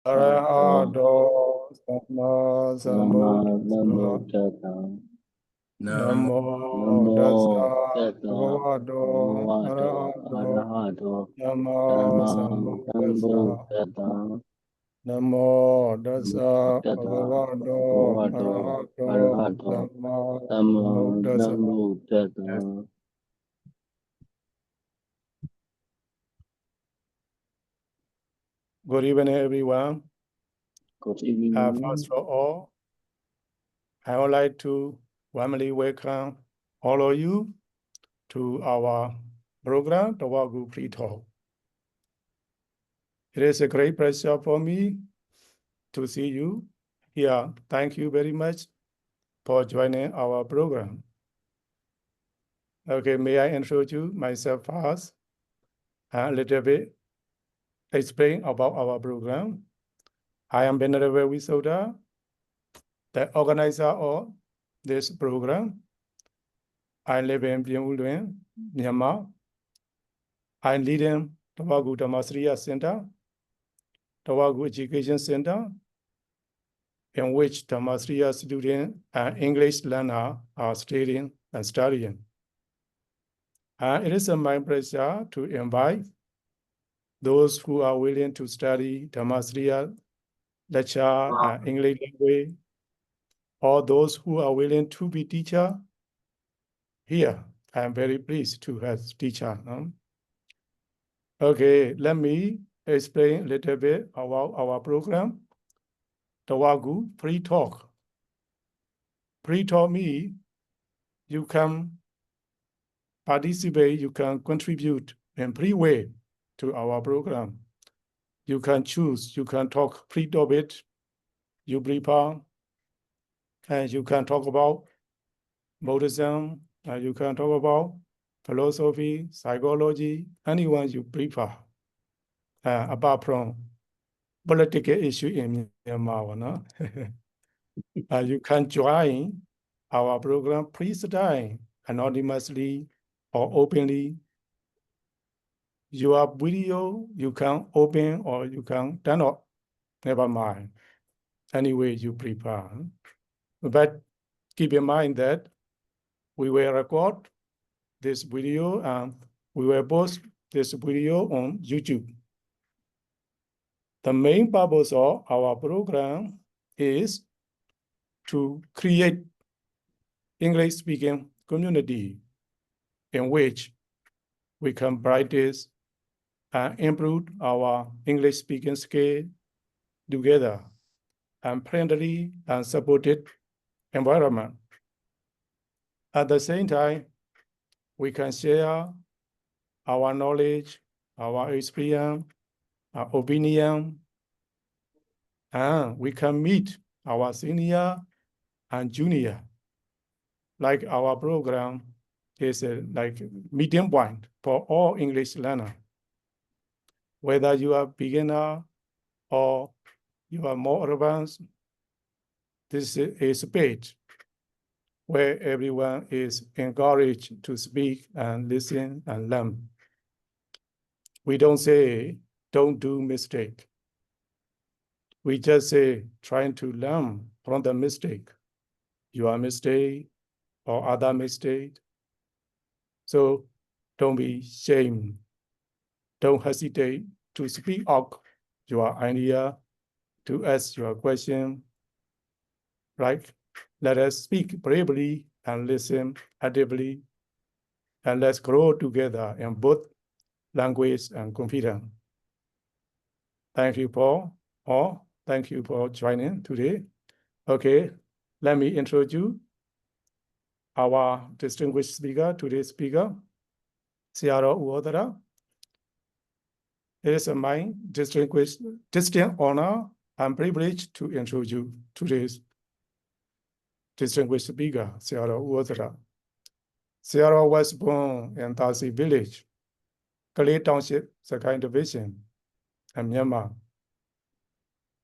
Sayadaw Sama Sambuddhassa. Namo Tassa Bhagavato Arahato Sama Sambuddhassa. Namo Tassa Bhagavato Arahato Sama Sambuddhassa. Good evening, everyone. Good evening. First of all, I would like to warmly welcome all of you to our program, Tavagu Free Talk. It is a great pleasure for me to see you here. Thank you very much for joining our program. Okay, may I introduce myself first? A little bit explain about our program. I am Venerable Osadha, the organizer of this program. I live in Pyongyang, Myanmar. I lead in Tavagu Dhammasriya Center, Tavagu Education Center, in which Dhammasriya students and English learners are studying and studying. It is my pleasure to invite those who are willing to study Dhammasriya lecture and English language, or those who are willing to be teacher here. I am very pleased to have teacher. Okay, let me explain a little bit about our program, Tavagu Free Talk. Free Talk means you can participate, you can contribute in free way to our program. You can choose, you can talk free topic, you prepare, and you can talk about Buddhism, and you can talk about philosophy, psychology, anyone you prefer, apart from political issue in Myanmar. No? You can join our program freestyle, anonymously or openly. Your video, you can open or you can turn off, never mind, any way you prefer. But keep in mind that we will record this video and we will post this video on YouTube. The main purpose of our program is to create English-speaking community in which we can practice and improve our English-speaking skill together and friendly and supported environment. At the same time, we can share our knowledge, our experience, our opinion, and we can meet our senior and junior. Like our program is like meeting point for all English learners. Whether you are beginner or you are more advanced, this is a page where everyone is encouraged to speak and listen and learn. We don't say, don't do mistake. We just say, trying to learn from the mistake, your mistake or other mistake. So don't be ashamed. Don't hesitate to speak out your idea, to ask your question. Right? Let us speak bravely and listen actively, and let's grow together in both language and confidence. Thank you, Paul. All. Thank you for joining today. Okay, let me introduce our distinguished speaker, today's speaker, Sayadaw. It is my distinct honor and privilege to introduce today's distinguished speaker, Sayadaw. Sayadaw was born in Tasi village, Kalay Township, Sakai Division, in Myanmar.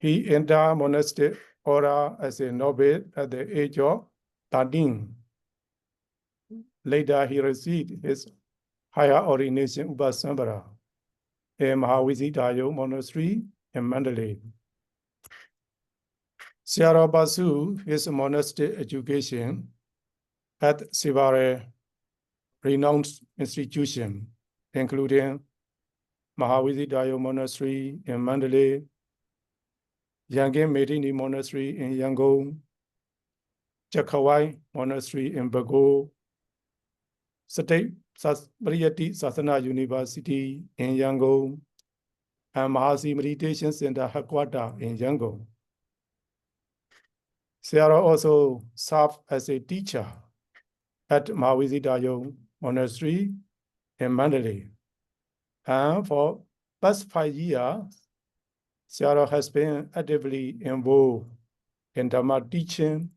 He entered monastic order as a novice at the age of 13. Later, he received his higher ordination Upasambara in Mahavisiddhaya Monastery in Mandalay. Sayadaw pursued his monastic education at several renowned institutions, including Mahavisiddhaya Monastery in Mandalay, Yangin Medini Monastery in Yangon, Jakawai Monastery in Bago, State Pariyati Sasana University in Yangon, and Mahasi Meditation Center headquarters in Yangon. Sayadaw also served as a teacher at Mahavisiddhaya Monastery in Mandalay. And for past 5 years, Sayadaw has been actively involved in Dharma teaching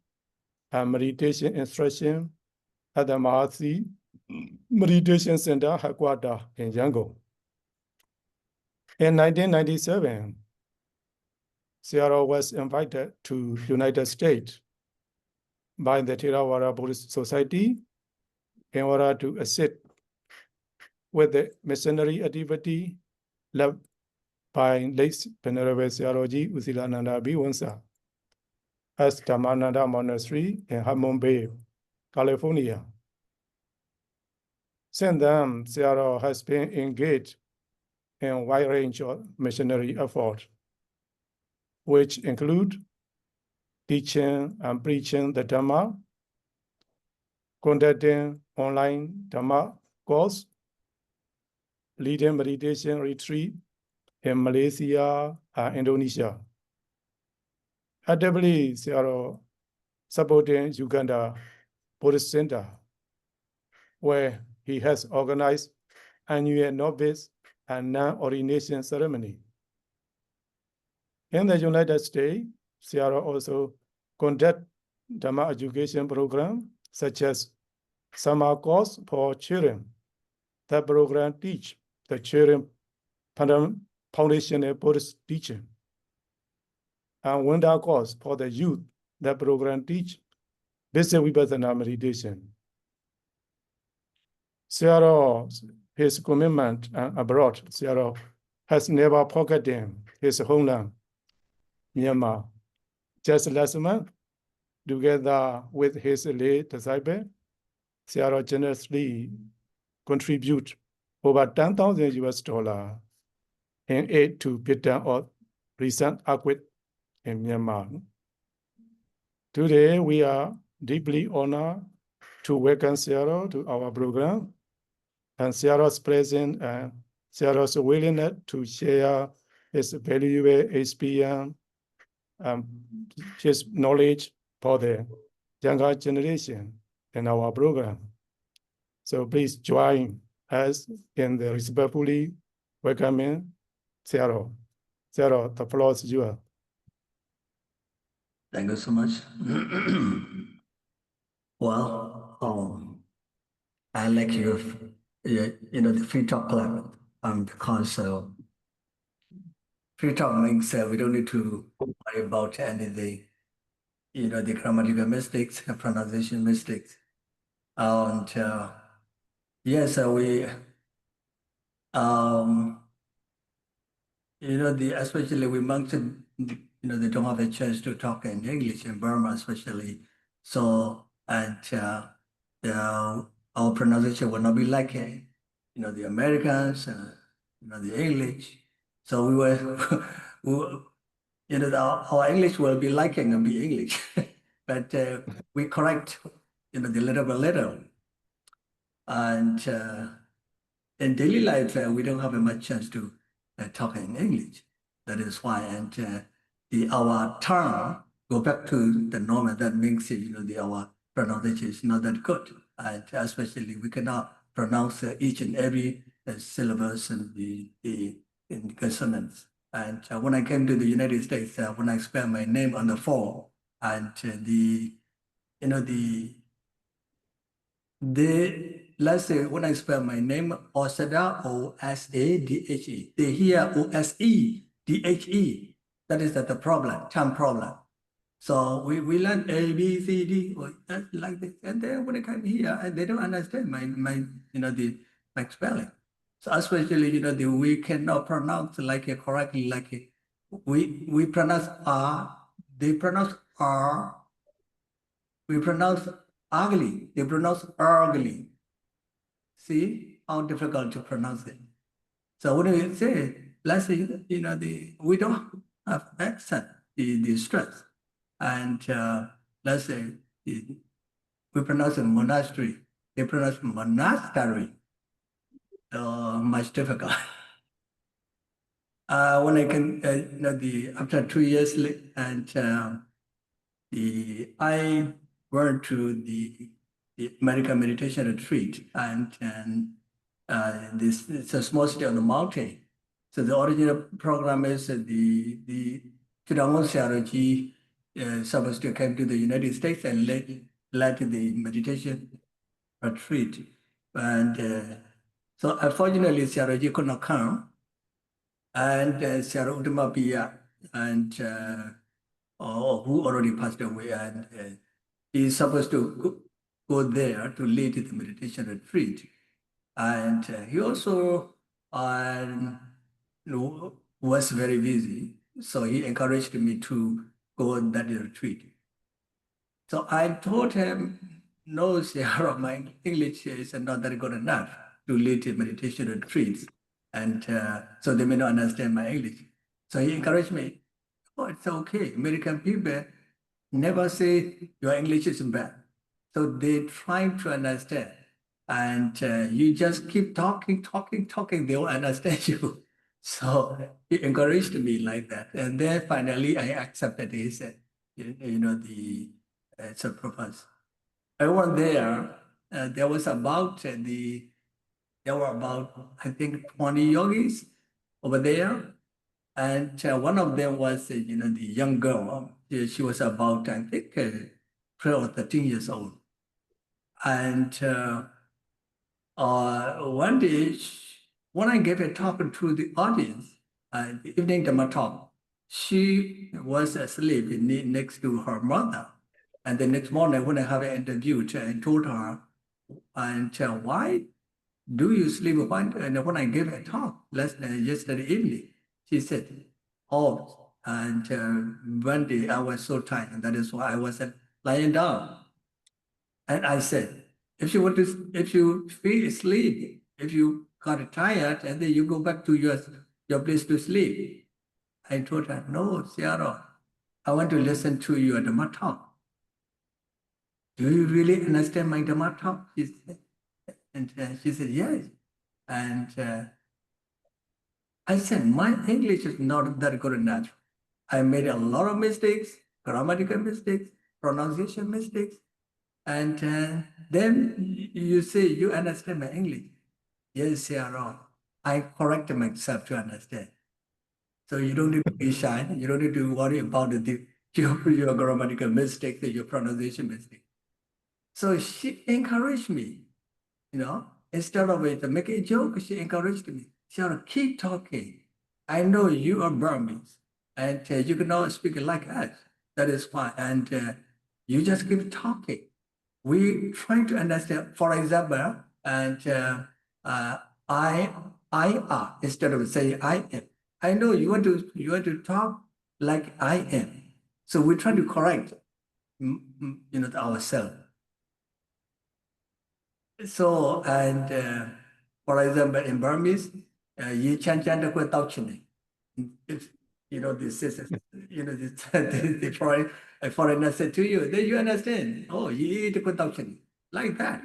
and meditation instruction at the Mahasi Meditation Center headquarters in Yangon. In 1997, Sayadaw was invited to United States by the Theravada Buddhist Society in order to assist with the missionary activity led by late Venerable Sayadaw Sīlānandābhivamsa as Dhammananda Monastery in Hammond Bay, California. Since then, Sayadaw has been engaged in a wide range of missionary efforts, which include teaching and preaching the Dhamma, conducting online Dhamma course, leading meditation retreat in Malaysia and Indonesia. Actively, Sayadaw supporting Uganda Buddhist Center, where he has organized annual novice and non-ordination ceremony. In the United States, Sayadaw also conduct Dhamma education programs such as summer course for children. That program teach the children foundational Buddhist teaching. And winter course for the youth. That program teach basic vipassana meditation. Sayadaw, his commitment abroad, Sayadaw has never forgotten his homeland, Myanmar. Just last month, together with his late disciple, Sayadaw generously contribute over 10,000 US dollars in aid to victims of recent earthquake in Myanmar. Today, we are deeply honored to welcome Sayadaw to our program, and Sayadaw's presence and Sayadaw's willingness to share his valuable experience and his knowledge for the younger generation in our program. So please join us in the respectfully welcoming Sayadaw. Sayadaw, the floor is yours. Thank you so much. Well, I like your, the free talk club, because free talk means we don't need to worry about anything, the grammatical mistakes, the pronunciation mistakes. And yes, we, especially we mentioned, they don't have a chance to talk in English in Burma, especially. So, and our pronunciation will not be like, the Americans, the English. So we were, our English will be liking and be English, but we correct, the little by little. And in daily life, we don't have much chance to talk in English. That is why, and our tongue go back to the normal. That means, our pronunciation is not that good, and especially we cannot pronounce each and every syllables and the consonants. And when I came to the United States, when I spelled my name on the phone, and let's say when I spell my name, Osadha, O-S-A-D-H-E. They hear O-S-E-D-H-E. That is the problem, tongue problem. So we learn A, B, C, D, like this. And then when I come here, and they don't understand my spelling. So especially, we cannot pronounce correctly, we pronounce R, they pronounce R. We pronounce ugly. They pronounce ugly. See how difficult to pronounce it. So when we say, let's say, we don't have accent, the stress. And let's say we pronounce it monastery. They pronounce monastery. Much difficult. When I can, after 2 years, and I went to the American meditation retreat, and it's a small city on the mountain. So the original program is the Tavagu Sayadaw supposed to come to the United States and led the meditation retreat. And so unfortunately, Sayadaw could not come. And Sayadaw Uttama Piya, and who already passed away, and he's supposed to go there to lead the meditation retreat. And he also was very busy, so he encouraged me to go on that retreat. So I told him, no, Sayadaw, my English is not that good enough to lead the meditation retreats, and so they may not understand my English. So he encouraged me, oh, it's okay. American people never say your English is bad. So they try to understand. And you just keep talking, they will understand you. So he encouraged me like that. And then finally I accepted his, the purpose. I went there, there were about, I think, 20 yogis over there. And one of them was, the young girl. She was about, I think, 12 or 13 years old. And one day, when I gave a talk to the audience, the evening Dhamma talk, she was asleep next to her mother. And the next morning, when I have an interview, I told her, and why do you sleep? And when I gave a talk yesterday evening, she said, oh, and one day I was so tired, and that is why I wasn't lying down. And I said, if you feel asleep, if you got tired, and then you go back to your place to sleep. I told her, no, Sayadaw, I want to listen to your Dhamma talk. Do you really understand my Dhamma talk? And she said, yes. And I said, my English is not that good enough. I made a lot of mistakes, grammatical mistakes, pronunciation mistakes. And then you say, you understand my English. Yes, Sayadaw. I correct myself to understand. So you don't need to be shy. You don't need to worry about your grammatical mistakes and your pronunciation mistakes. So she encouraged me, instead of making a joke, she encouraged me. She said, keep talking. I know you are Burmese and you cannot speak like us. That is fine. And you just keep talking. We try to understand, for example, and I are instead of saying I am. I know you want to talk like I am. So we try to correct, ourselves. So, and for example, in Burmese, you chan the kwe tau chini. This is, the foreigner said to you, then you understand. Oh, you eat the kwe tau chini. Like that.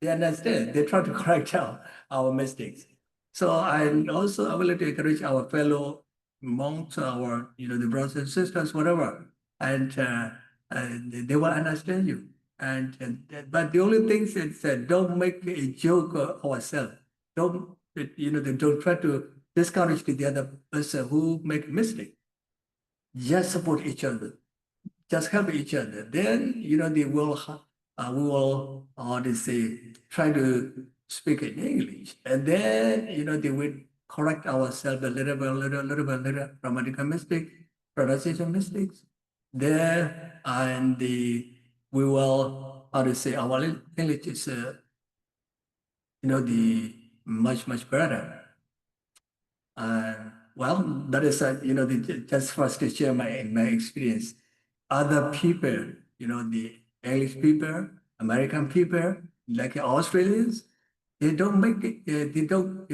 They understand. They try to correct our mistakes. So I would like to encourage our fellow monks, our, the brothers and sisters, whatever, and they will understand you. But the only thing is don't make a joke ourselves. Don't try to discourage the other person who make a mistake. Just support each other. Just help each other. Then they will we will try to speak in English, and then they will correct ourselves a little bit, grammatical mistake, pronunciation mistakes. There and we will our English is the much better. Well, that is just for us to share my experience. other people, the English people, American people, like Australians, they don't make it, they don't,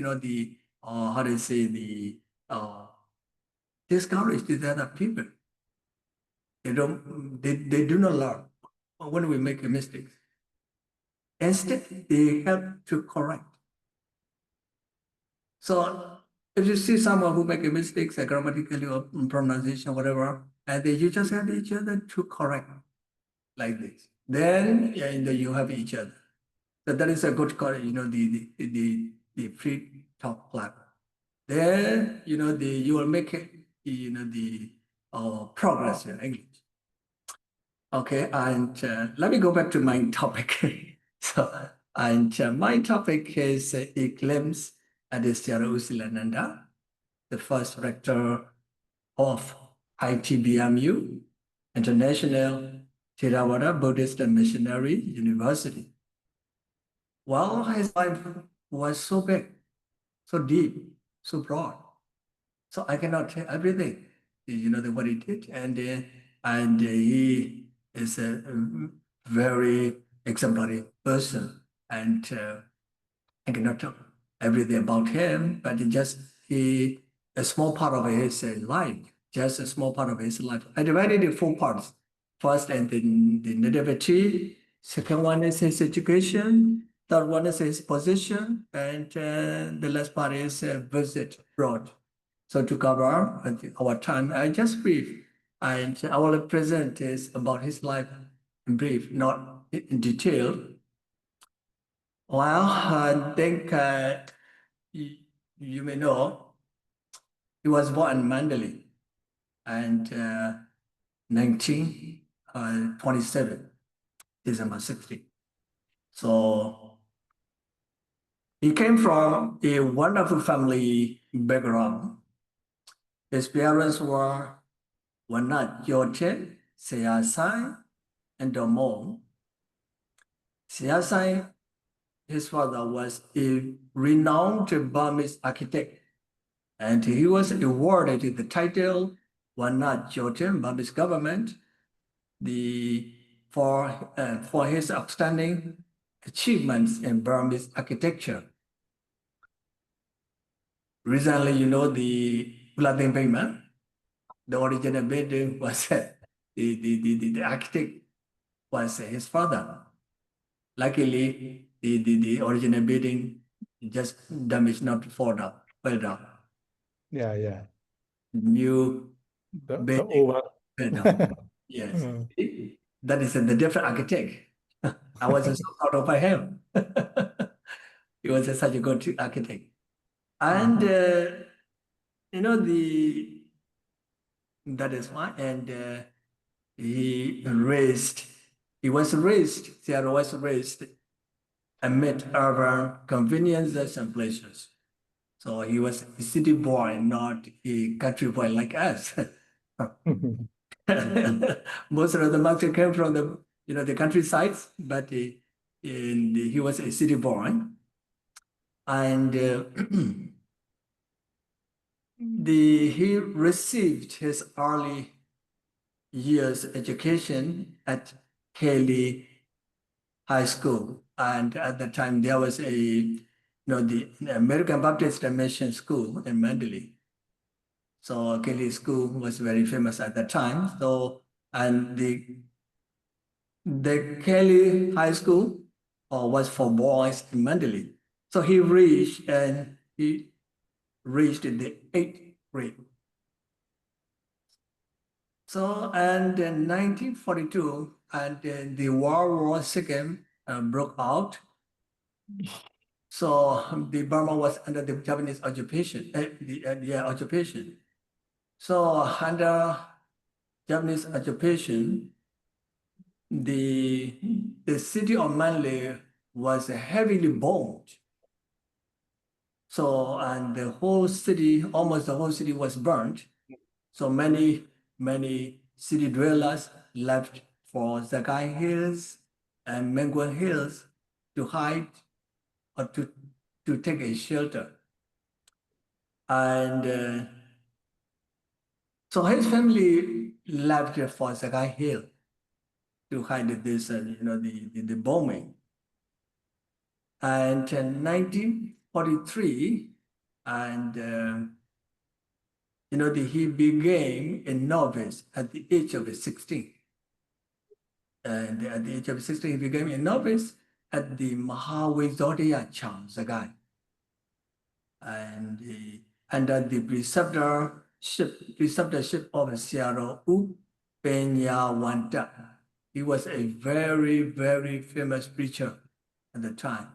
how do you say, discourage the other people. They do not learn when we make a mistake. Instead, they help to correct. So if you see someone who make a mistake, grammatically or pronunciation, whatever, and you just have each other to correct like this. Then you have each other. So that is a good, the free talk club. Then you will make it, the progress in English. Okay, and let me go back to my topic. My topic is a glimpse at the Sayadaw Silananda, the first rector of ITBMU, International Theravada Buddhist Missionary University. Well, his life was so big, so deep, so broad. So I cannot tell everything, what he did. And he is a very exemplary person. And I cannot tell everything about him, but a small part of his life, just a small part of his life. I divided it in 4 parts. First, and then the nativity. Second one is his education. Third one is his position. And the last part is visit abroad. So to cover our time, I just brief. And I will present is about his life in brief, not in detail. Well, I think you may know he was born in Mandalay and 1927, December 60. So he came from a wonderful family background. His parents were Wanat Yote, Sayasai, and Domon. Sayasai, his father, was a renowned Burmese architect, and he was awarded the title Wanat Yote, Burmese government, for his outstanding achievements in Burmese architecture. Recently, the Sīlānandābhivamsa, the original building was the architect was his father. Luckily, the original building just damaged, not fall down, fell down. Yeah. New The building over. fell down. Yes, that is the different architect. I was so proud of him. He was such a good architect, and that is why. And he was raised amid urban conveniences and pleasures. So he was a city boy, not a country boy like us. Most of the monks came from the countrysides, but he was a city boy, and he received his early years education at Kelly High School, and at the time there was the American Baptist Mission School in Mandalay. So Kelly School was very famous at that time. So, and the Kelly High School was for boys in Mandalay. So he reached the 8th grade. So, and in 1942, and the World War II broke out. So the Burma was under the Japanese occupation, occupation. So under Japanese occupation, the city of Mandalay was heavily bombed. So, and almost the whole city was burned. So many city dwellers left for Zakai Hills and Mengwan Hills to hide or to take a shelter. And so his family left for Sagai Hill to hide this, the bombing. And in 1943, and he became a novice at the age of 16. And at the age of 16, he became a novice at the Mahawizodiya Cham Sagai. And under the preceptorship of Sayadaw U Penya Wanta. He was a very, very famous preacher at the time.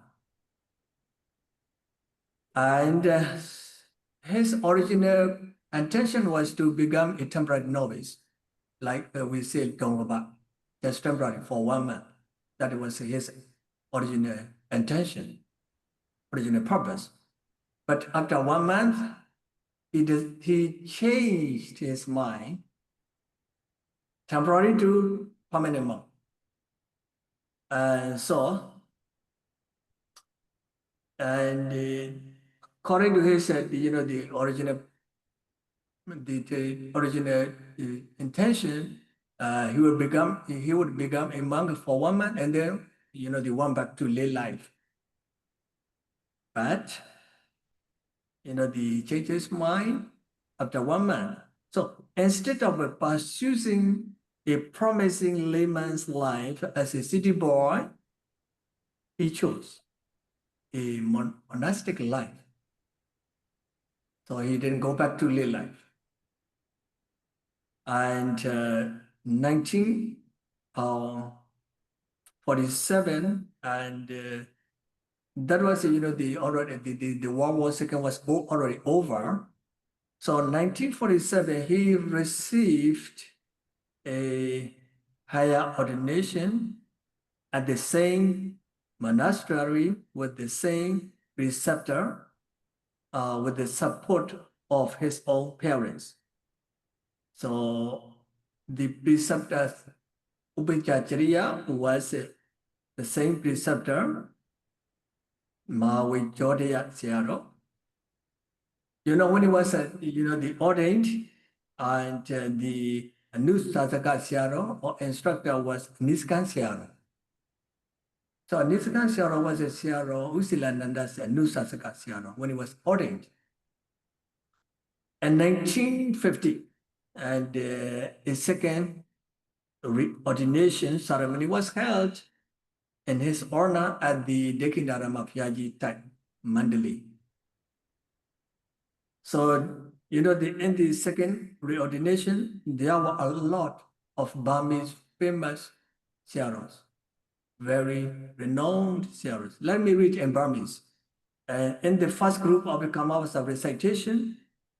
And his original intention was to become a temporary novice, like we say Gongaba, just temporary for 1 month. That was his original intention, original purpose. But after 1 month, he changed his mind, temporary to permanent monk. According to his, the original intention, he would become a monk for 1 month, and then they went back to lay life. But he changed his mind after 1 month. So instead of pursuing a promising layman's life as a city boy, he chose a monastic life. So he didn't go back to lay life. And 1947, and that was the World War II was already over. So in 1947, he received a higher ordination at the same monastery with the same preceptor, with the support of his own parents. So the preceptor Upachariya was the same preceptor, Mahawizodiya Sayadaw. When he was the ordained, and the Nusasaka Sayadaw or instructor was Niskan Sayadaw. So Niskan Sayadaw was a Sayadaw Silanandābhivamsa and Nusasaka Sayadaw when he was ordained. In 1950, and a second ordination ceremony was held in his honor at the Dekindarama Phyaji Thai, Mandalay. So, in the second reordination, there were a lot of Burmese famous Sayadaws, very renowned Sayadaws. Let me read in Burmese. In the first group of the Kamavasa recitation,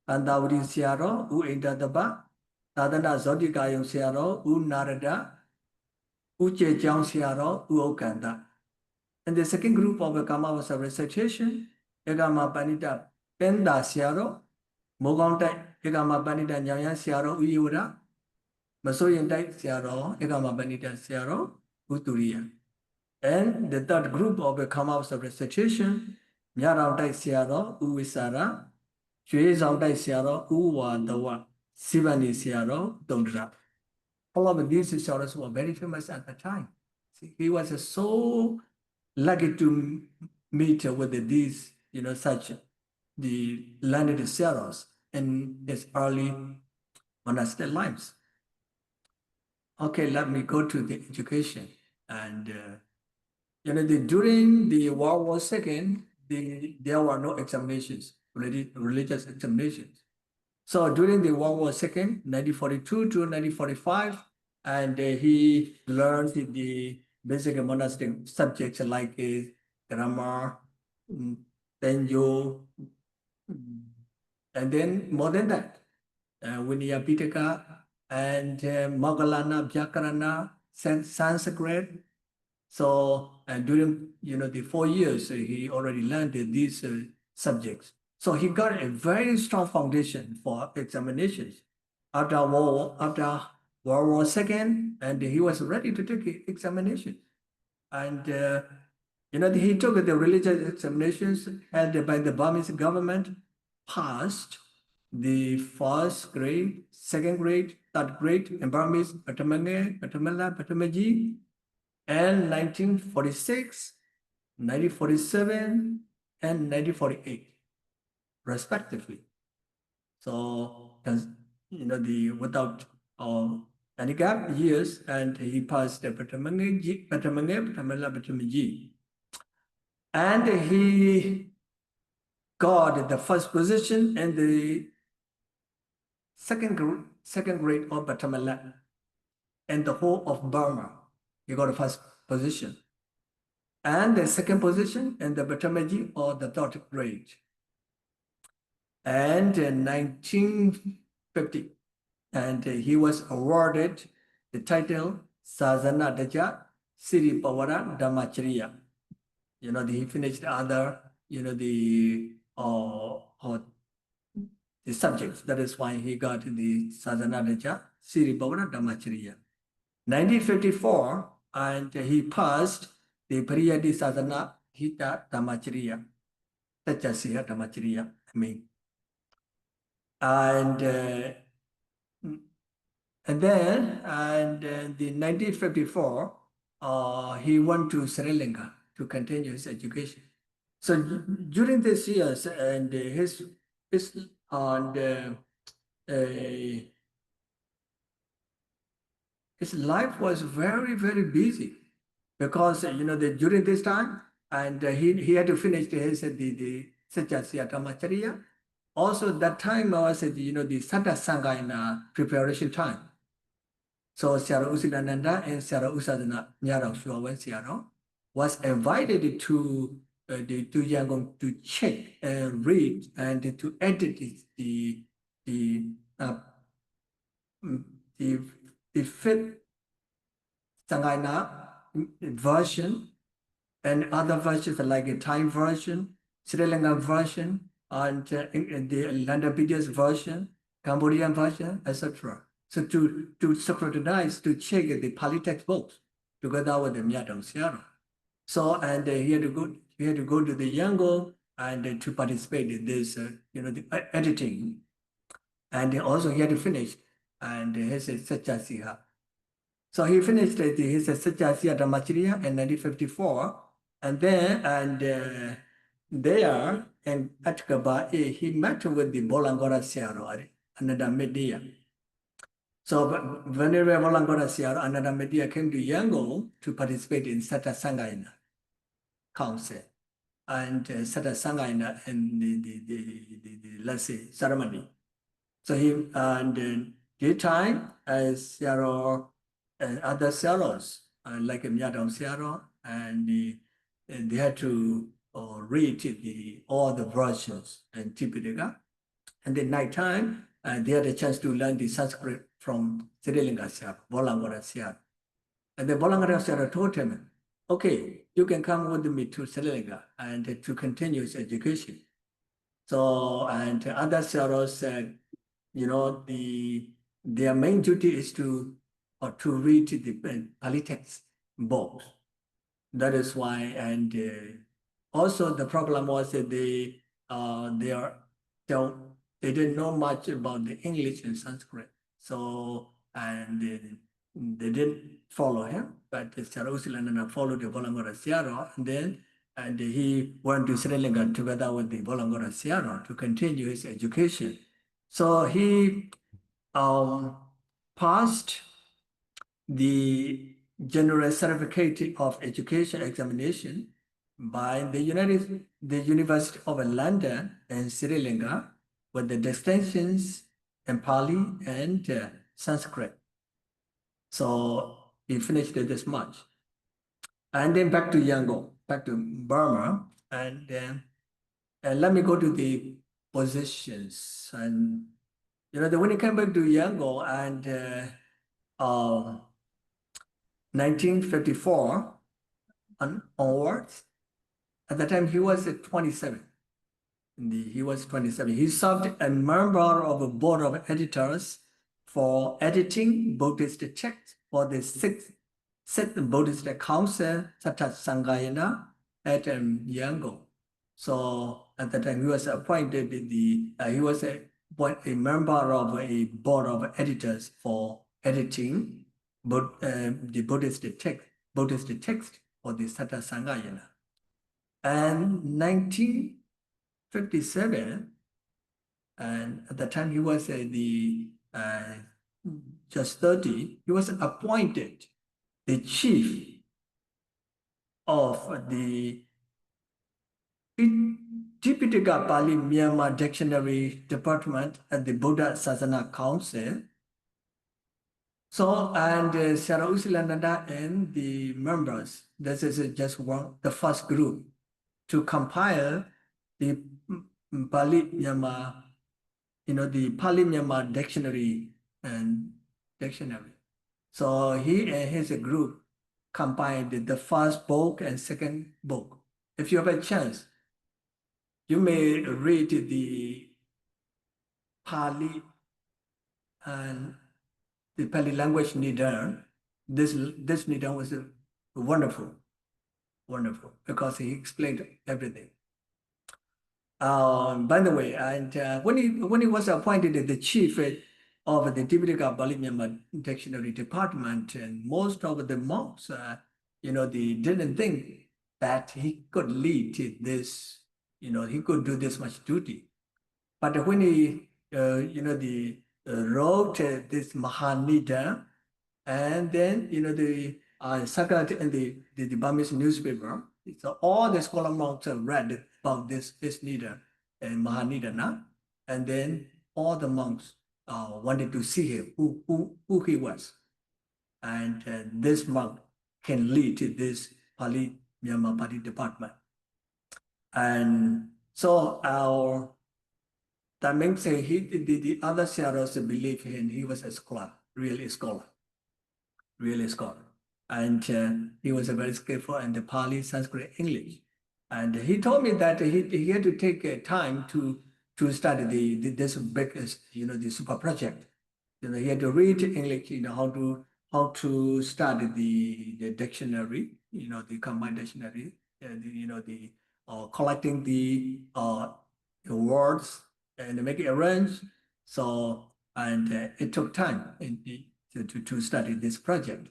Andavadi Sayadaw, U Indadaba, Tadana Zodikayam Sayadaw, U Narada, U Chejang Sayadaw, U Okanda. In the second group of the Kamavasa recitation, Egama Panita Penda Sayadaw, Mogontai, Egama Panita Nyayan Sayadaw, U Yura, Masoyantai Sayadaw, Egama Panita Sayadaw, U Turiya. And the third group of the Kamavasa recitation, Nyarautai Sayadaw, U Visara, Chuzautai Sayadaw, U Wadawa, Sivani Sayadaw, Dondra. All of these Sayadaws were very famous at the time. He was so lucky to meet with these, such the learned Sayadaws in his early monastic lives. Okay, let me go to the education. And during the World War II, there were no examinations, religious examinations. So during the World War II, 1942 to 1945, and he learned the basic monastic subjects like grammar, Tenjo, and then more than that, Vinaya Pitaka and Moggallana, Vyakarana, Sanskrit. So during the 4 years, he already learned these subjects. So he got a very strong foundation for examinations. After World War II, and he was ready to take examinations. And he took the religious examinations held by the Burmese government, passed, the first grade, second grade, third grade in Burmese, Patamanga, Patamala, Patamaji, and 1946, 1947, and 1948, respectively. So, without any gap years, and he passed the Patamanga, Patamala, Patamaji. And he got the first position in the second grade of Patamala and the whole of Burma. He got the first position. And the second position in the Patamaji or the third grade. And in 1950, and he was awarded the title Sālānandābhivamsa Siri Pawara Dhammacharya. He finished other, the subjects. That is why he got the Sālānandābhivamsa Siri Pawara Dhammacharya. 1954, and he passed the Pariyadi Sadhana Hita Dhammacharya. Tachasiya Dhammacharya, I mean. And then, in 1954, he went to Sri Lanka to continue his education. So during these years, and his life was very, very busy because during this time, and he had to finish his the Sachasya Dhammacharya. Also, that time was the Sata Sangha preparation time. So Sayadaw Silananda and Sayadaw Osadha Sayadaw was invited to Yangon to check and read and to edit the fifth Sangha version and other versions like a Thai version, Sri Lankan version, and the Landapedia's version, Cambodian version, etc. So to scrutinize, to check the Pali textbooks together with the Sayadaw Sayadaw. So and he had to go to the Yangon and to participate in this the editing, and also he had to finish and his Sachasiya. So he finished his Sachasiya Dhammacharya in 1954, and then there in Atkaba, he met with the Bolangora Sayadaw, another media. So whenever Bolangora Sayadaw, another media came to Yangon to participate in Sata Sangha Council and Sata Sangha in the let's say ceremony. So he and daytime as Sayadaw and other Sayadaws like Sayadaw Sayadaw, and they had to read all the versions and Tipitaka. And then nighttime, they had a chance to learn the Sanskrit from Sri Lanka Sayadaw, Bolangora Sayadaw. And the Bolangora Sayadaw told him, okay, you can come with me to Sri Lanka and to continue his education. So, and other Sayadaws said, their main duty is to read the Pali text books. That is why, and also the problem was that they didn't know much about the English and Sanskrit. So, and they didn't follow him, but Sayadaw Silananda followed the Bolangora Sayadaw, and he went to Sri Lanka together with the Bolangora Sayadaw to continue his education. So he passed the General Certificate of Education examination by the University of London in Sri Lanka with the distinctions in Pali and Sanskrit. So he finished it this much. And then back to Yangon, back to Burma, and let me go to the positions. And when he came back to Yangon and 1954 onwards, at the time he was 27. He was 27. He served as member of a board of editors for editing Buddhist texts for the sixth Buddhist Council, Sata Sangha at Yangon. So at the time he was appointed he was a member of a board of editors for editing the Buddhist text for the Sata Sangayana. And 1957, and at the time he was just 30, he was appointed the chief of the Tipitaka Pali Myanmar Dictionary Department at the Buddha Sasana Council. So, and Sayadaw Sīlānandābhivamsa and the members, this is just the first group to compile the Pali Myanmar, the Pali Myanmar dictionary and dictionary. So he and his group compiled the first book and second book. If you have a chance, you may read the Pali and the Pali language Nidan. This Nidan was wonderful, because he explained everything. By the way, and when he was appointed the chief of the Tipitaka Pali Myanmar Dictionary Department, and most of the monks, they didn't think that he could lead this, he could do this much duty. But when he, wrote this Mahanida, and then, the circulated in the Burmese newspaper, so all the scholar monks read about this Nida and Mahanidana, and then all the monks wanted to see him, who he was. And this monk can lead this Pali Myanmar Party department. And so that means the other Sayadaws believe him, he was a scholar, really scholar. And he was very skillful in the Pali, Sanskrit, English. And he told me that he had to take time to study this big, the super project. He had to read English, how to study the dictionary, the combined dictionary, collecting the words and make it arrange. So, and it took time to study this project.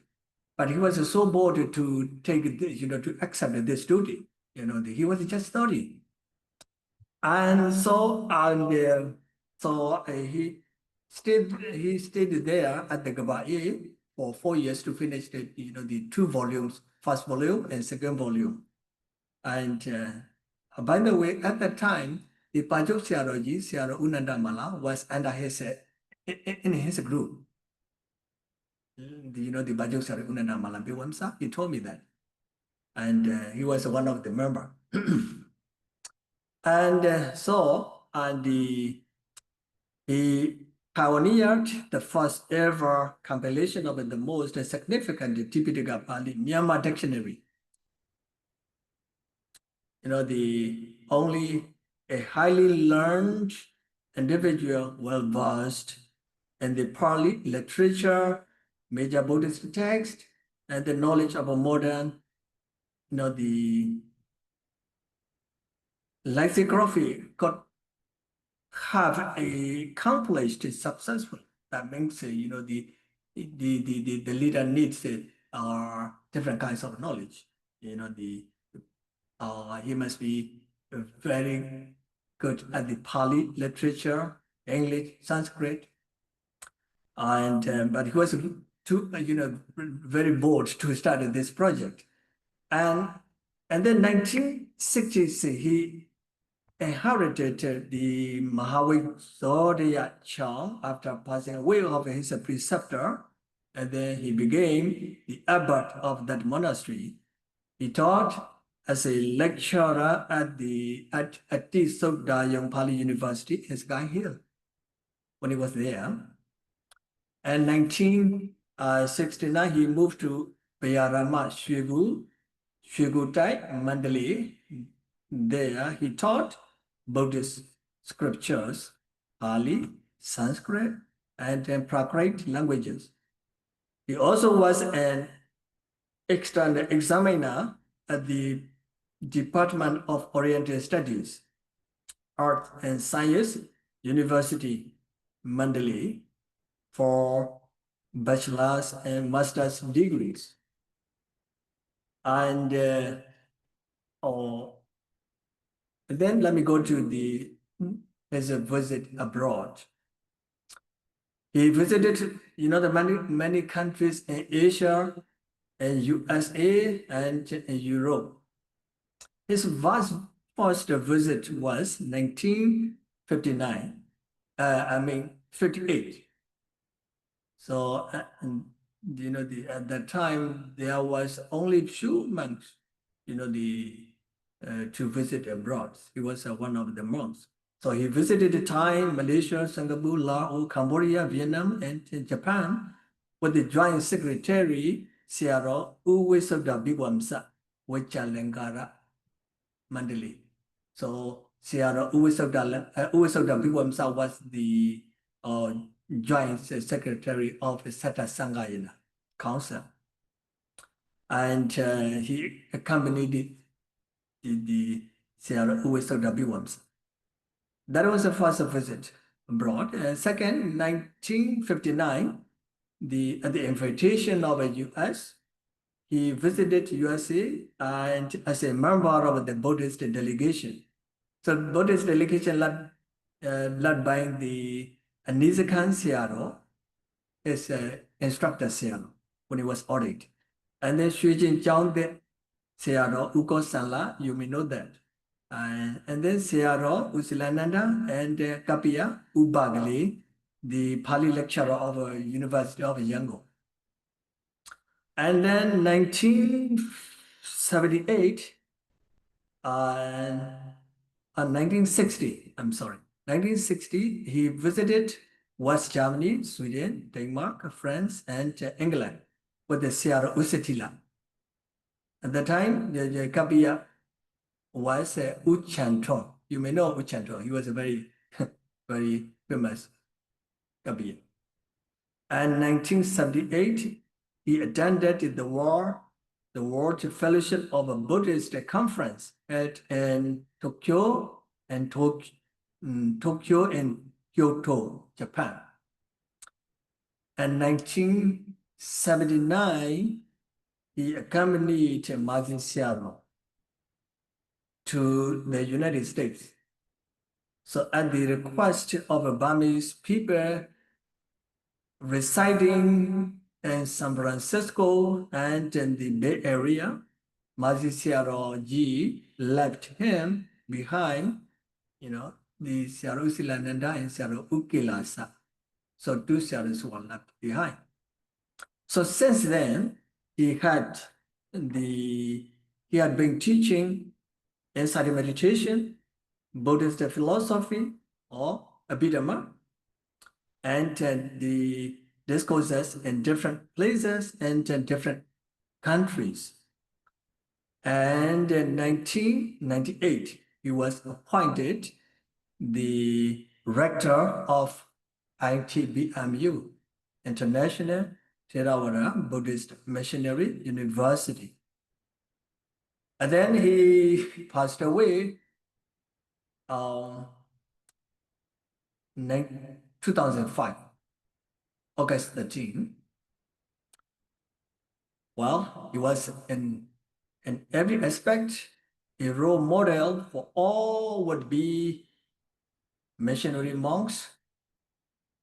But he was so bold to take, to accept this duty. He was just 30. And so, he stayed there at the Gabai for 4 years to finish the 2 volumes, first volume and second volume. And by the way, at that time, the Pajok Sayadaw Unandamala was under in his group. The Pajok Sayadaw Unandābhivamsa, he told me that. And he was one of the members. And he pioneered the first ever compilation of the most significant Tipitaka Pali Myanmar dictionary. The only a highly learned individual, well-versed in the Pali literature, major Buddhist text, and the knowledge of a modern, the lexicography could have accomplished successful. That means, the leader needs different kinds of knowledge. He must be very good at the Pali literature, English, Sanskrit, and but he was very bold to start this project, and then 1960s he inherited the Mahavajradaya Chang after passing away of his preceptor, and then he became the abbot of that monastery. He taught as a lecturer at Sukdayong Pali University in Sky Hill when he was there. And 1969, he moved to Payarama Shwegutai, Mandalay. There, he taught Buddhist scriptures, Pali, Sanskrit, and Prakrit languages. He also was an external examiner at the Department of Oriental Studies, Art and Science University Mandalay for bachelor's and master's degrees. And then let me go to his visit abroad. He visited, the many countries in Asia and USA and in Europe. His first visit was 1959. 58. So, at that time there was only 2 months, to visit abroad. He was one of the months. So he visited Thai, Malaysia, Singapore, Laos, Cambodia, Vietnam, and Japan with the Joint Secretary Sayadaw Osadha with Chalangara Mandalay. So Sayadaw Osadha was the Joint Secretary of the Sata Sangha Council. And he accompanied the Sayadaw Osadha. That was the first visit abroad. Second, 1959, at the invitation of the US, he visited USA and as a member of the Buddhist delegation. So Buddhist delegation led by the Nizakan Sayadaw, his instructor Sayadaw, when he was ordained. And then Shui Jin Chang the Sayadaw Uko Sanla, you may know that. And then Sayadaw Sīlānanda and Kapiya Ubagali, the Pali lecturer of University of Yangon. And then 1978 and 1960, he visited West Germany, Sweden, Denmark, France, and England with the Sayadaw Usatila. At the time, the Kapiya was Uchantong. You may know Uchantong. He was a very, very famous Kapiya. And 1978, he attended the World Fellowship of a Buddhist Conference in Tokyo and Kyoto, Japan. And 1979, he accompanied Mazi Sayadaw to the United States. So at the request of Burmese people residing in San Francisco and in the Bay Area, Mazi Sayadaw Ji left him behind, the Sayadaw Silananda and Sayadaw Ukilasa. So 2 Sayadaws were left behind. So since then, he had been teaching insight meditation, Buddhist philosophy, or Abhidhamma, and the discourses in different places and in different countries. And in 1998, he was appointed the rector of ITBMU, International Theravada Buddhist Missionary University. And then he passed away in 2005, August 13. Well, he was in every aspect a role model for all would-be missionary monks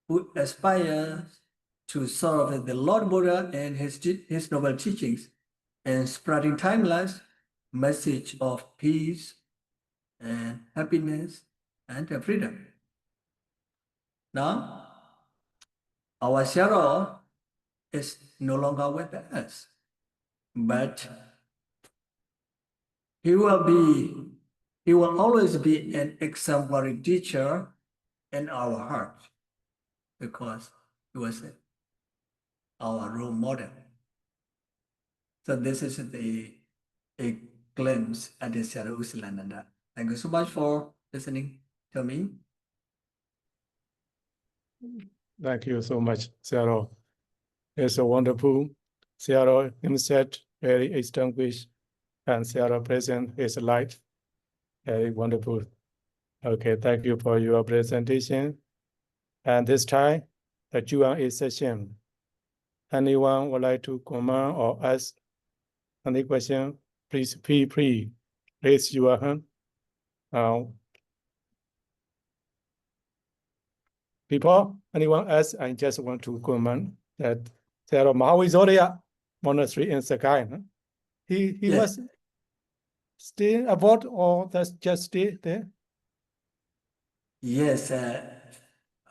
who aspire to serve the Lord Buddha and his noble teachings and spreading timeless message of peace and happiness and freedom. Now, our Sayadaw is no longer with us, but he will always be an exemplary teacher in our heart because he was our role model. So this is a glimpse at the Sayadaw Sīlānanda. Thank you so much for listening to me. Thank you so much, Sayadaw. It's a wonderful. Sayadaw himself very extinguished, and Sayadaw present his life. Very wonderful. Okay, thank you for your presentation. And this time, the Q&A session. Anyone would like to comment or ask any question? Please feel free. Raise your hand. People, anyone else? I just want to comment that there are Mahavishwarya monastery in Sakai. Huh? He Yes. was stay abroad or that's just stay there? Yes.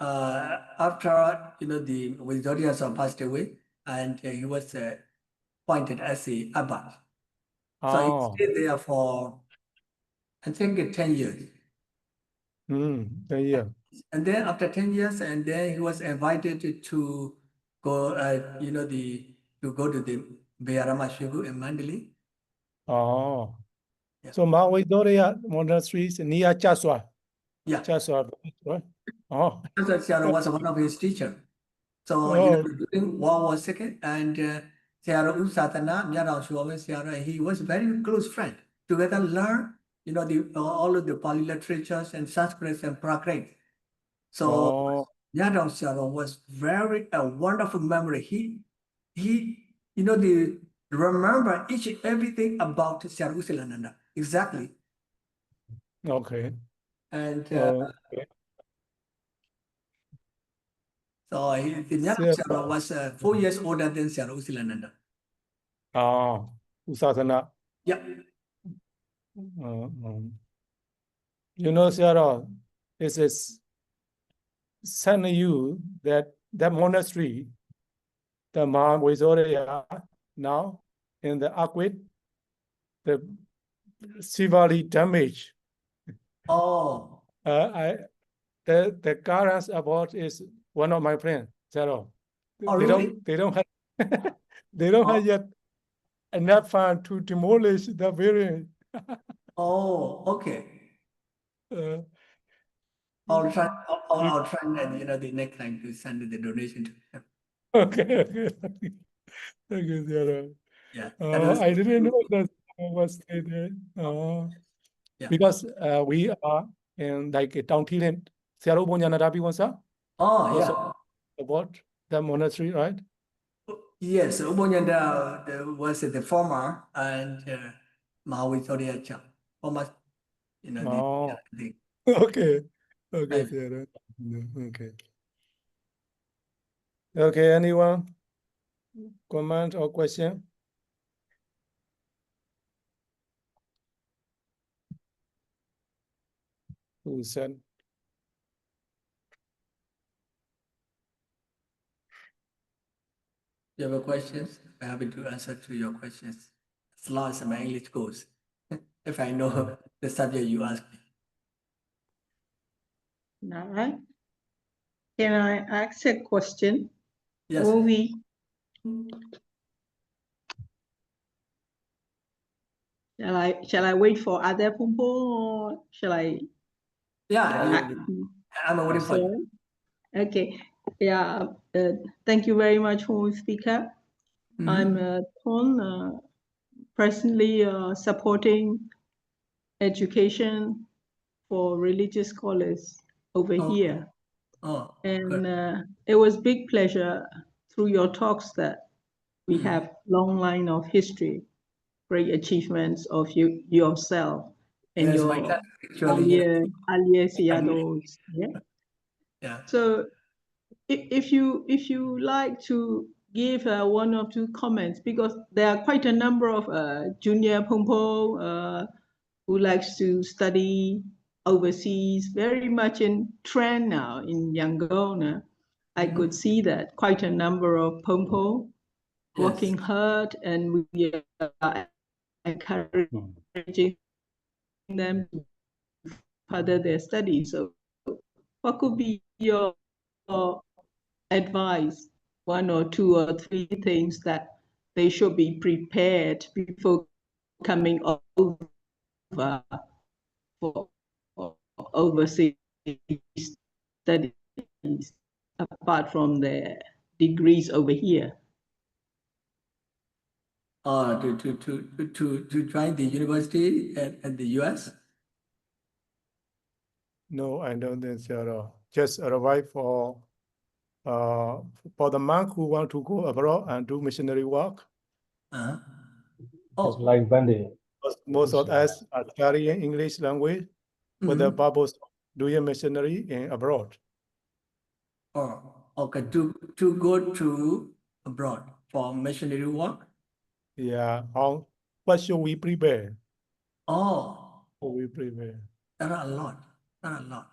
After the Victoria passed away, and he was appointed as the abbot. So he Oh, stayed there for, I think, 10 years. yeah. And then after 10 years, and then he was invited to go, to go to the Bayarama Shivu in Mandalay. Oh, Yeah. so Mahavishwarya monastery is near Chaswa. Yeah. Chaswa, right? Oh, Sayadaw was one of his teachers. So, oh, during World War II, and Sayadaw Osadha, he was very close friend. Together learn, all of the Pali literatures and Sanskrit and Prakrit. So, oh, Sayadaw was a wonderful memory. He remember each and everything about Sayadaw Sīlānanda. Exactly. okay. And Okay. so Sayadaw was 4 years older than Sayadaw Sīlānanda. Oh, Usadhana. Yeah. Sayadaw, it is sending you that monastery, the Mahavishwarya now in the earthquake, the severely damaged. Oh. The guardians about is one of my friends, Sayadaw. Oh, They really? don't have they don't have yet enough fund to demolish the building. Oh, okay. I'll try and the next time to send the donation to him. Okay. Thank you, Sayadaw. Yeah. I didn't know that was there. Yeah. Because we are in like a Down Thilen, Sīlānandābhivamsa. Oh, yeah. Also about the monastery, right? Yes, Ubonyanda was the former and Mahavishwarya Cham. Former, Oh, the okay. Okay, and Sayadaw. Okay. Okay, anyone? Comment or question? Who said? you have questions? I'm happy to answer to your questions as long as my English goes. If I know the subject you ask me. All right. Can I ask a question? Yes. Will we? Shall I wait for other people or shall I? Yeah, I'm waiting for you. Okay. Yeah. Thank you very much, for speaker. I'm Thon, presently supporting education for religious scholars over here. Oh, And it was big pleasure through your talks that we have long line of history, great achievements of yourself and yes, your actually, earlier Sayadaws. Yeah. yeah. So if you like to give one or two comments, because there are quite a number of junior Pompo who likes to study overseas, very much in trend now in Yangon. I could see that quite a number of Pompo working hard, and we are encouraging them to further their studies. So what could be your advice, one or two or three things that they should be prepared before coming over for overseas studies, apart from their degrees over here? To join the university at the US? No, I don't think so at all. just arrived for the monk who want to go abroad and do missionary work. Uh-huh. It's Oh, like Bandi. Most of us are studying English language with the purpose of doing missionary in abroad. oh, okay, to go to abroad for missionary work. Yeah, what should we prepare? Oh, We prepare. there are a lot, there are a lot.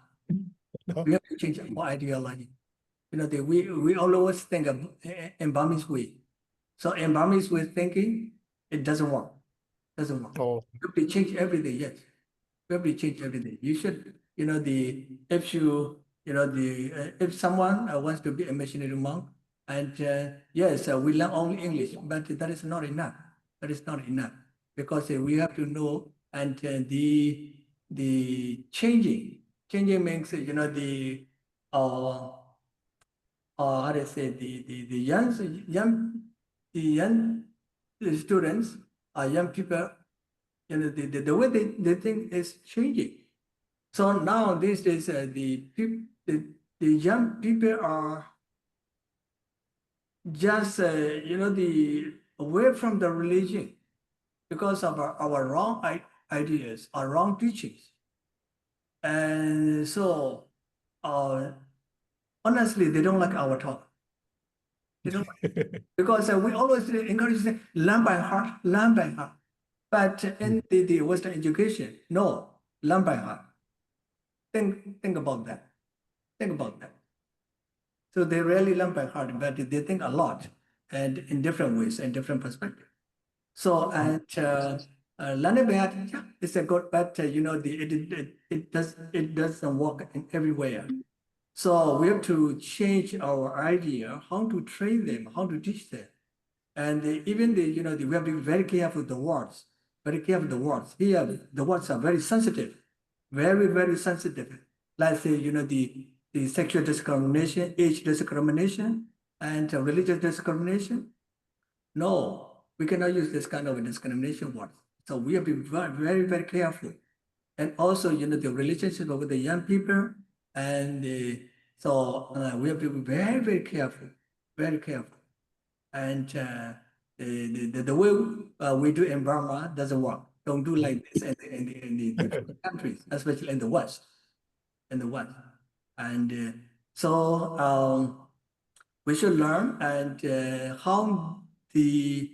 No. We have to change our ideology. You know, we always think of in Burmese way. So in Burmese way thinking, it doesn't work. Doesn't work. Oh, We have to change everything. Yes, we have to change everything. You should, you know, if someone wants to be a missionary monk, and yes, we learn only English, but that is not enough. That is not enough because we have to know and the changing means how to say the young students or young people, you know, the way they think is changing. So now these days, the young people are just, away from the religion because of our wrong ideas, our wrong teachings. And so, honestly, they don't like our talk. They don't like, because we always encourage them, learn by heart, learn by heart. But in the Western education, no, learn by heart. Think about that. Think about that. So they rarely learn by heart, but they think a lot and in different ways and different perspectives. So and learning by heart, yeah, it's a good, but it doesn't work in everywhere. So we have to change our idea, how to train them, how to teach them. And even we have to be very careful with the words, very careful with the words. Here, the words are very sensitive, very, very sensitive. Let's say, the sexual discrimination, age discrimination, and religious discrimination. No, we cannot use this kind of discrimination words. So we have to be very, very, very careful. And also, the relationship with the young people. And we have to be very, very careful, very careful. And the way we do in Burma doesn't work. Don't do like this in the different countries, especially in the West. In the West. And we should learn and how the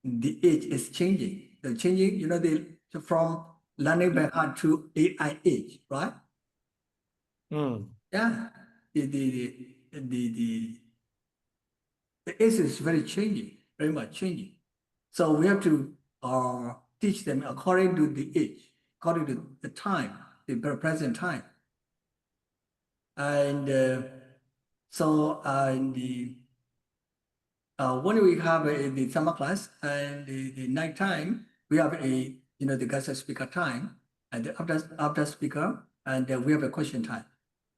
age is changing. The changing, from learning by heart to AI age, right? Yeah, the age is very changing, very much changing. So we have to teach them according to the age, according to the time, the present time. And when we have the summer class and the night time, we have the guest speaker time and after speaker, and we have a question time.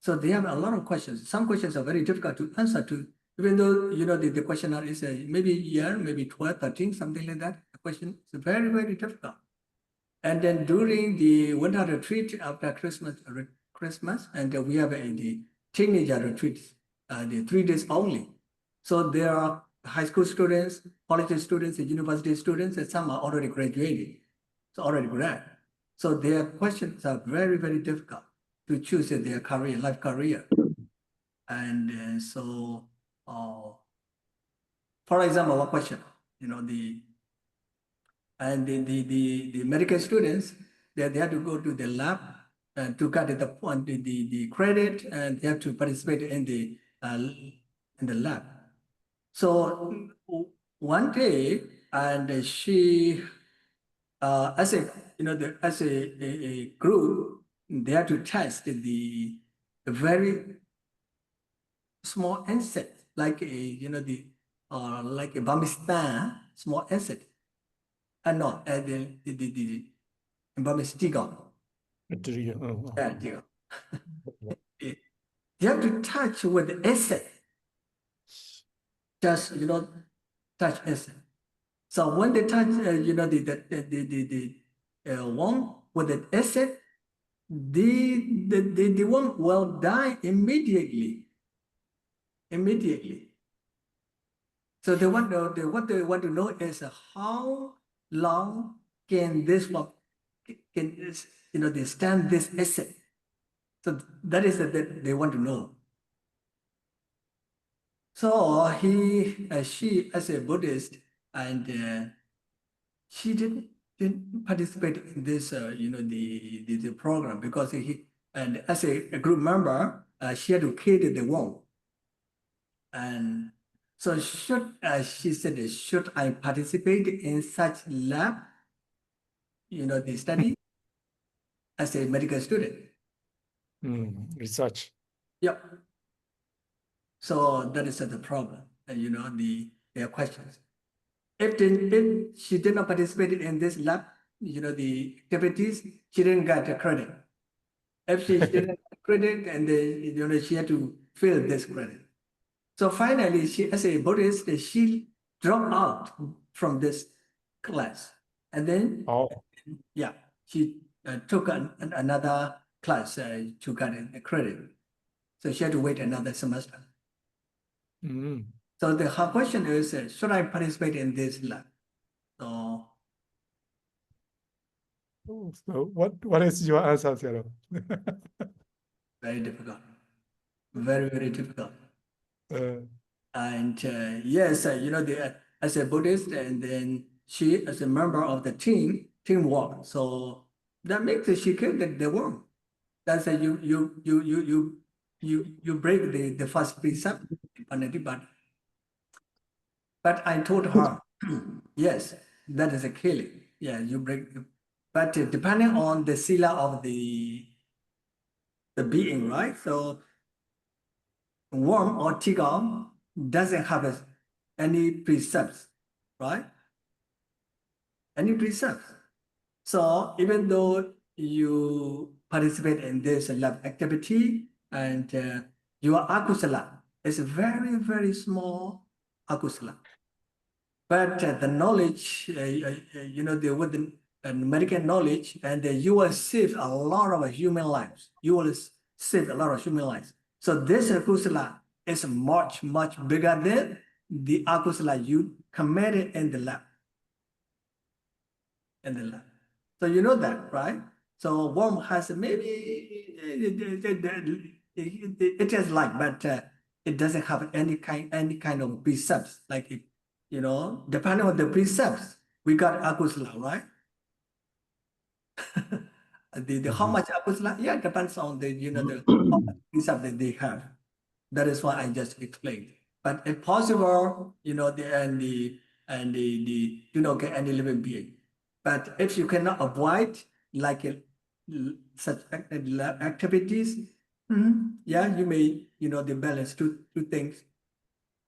So they have a lot of questions. Some questions are very difficult to answer to, even though, the questionnaire is maybe a year, maybe 12, 13, something like that. The question is very, very difficult. And then during the winter retreat after Christmas, and we have the teenager retreats, the 3 days only. So there are high school students, college students, and university students, and some are already graduated, so already grad. So their questions are very, very difficult to choose their career, life career. And for example, one question, the medical students, they have to go to the lab and to get the credit, and they have to participate in the lab. So one day, and she, as a group, they have to test the very small insect, like like a Burmese small insect. And not the Burmese tiger. Yeah, tiger. You have to touch with the insect. Just touch insect. So when they touch, the one with the insect, the one will die immediately. Immediately. So what they want to know is how long can this one can they stand this acid. So that is that they want to know. So she as a Buddhist, and she didn't participate in this the program because and as a group member she had to kill the worm. And so she said, should I participate in such lab, the study as a medical student? Research. Yep. So that is the problem, their questions. If she did not participate in this lab, the activities, she didn't get the credit. If she didn't get credit, and she had to fill this credit. So finally, she, as a Buddhist, she dropped out from this class. And then, she took another class to get a credit. So she had to wait another semester. So her question is, should I participate in this lab? So what is your answer, Sayadaw? very difficult. Very, very difficult. And yes, as a Buddhist, and then she as a member of the teamwork. So that makes she killed the worm. That's you break the first precept on anybody. But I told her, yes, that is a killing. Yeah, you break. But depending on the sila of the being, right? So worm or tigam doesn't have any precepts, right? Any precepts. So even though you participate in this lab activity and your akusala is very, very small akusala. But the knowledge, the medical knowledge, and you will save a lot of human lives. You will save a lot of human lives. So this akusala is much, much bigger than the akusala you committed in the lab. So you know that, right? So worm has maybe it is like, but it doesn't have any kind of precepts. Like it, depending on the precepts, we got akusala, right? How much akusala? Yeah, depends on the how much precept that they have. That is why I just explained. But if possible, do not get any living being. But if you cannot avoid like such activities, yeah, you may they balance two things.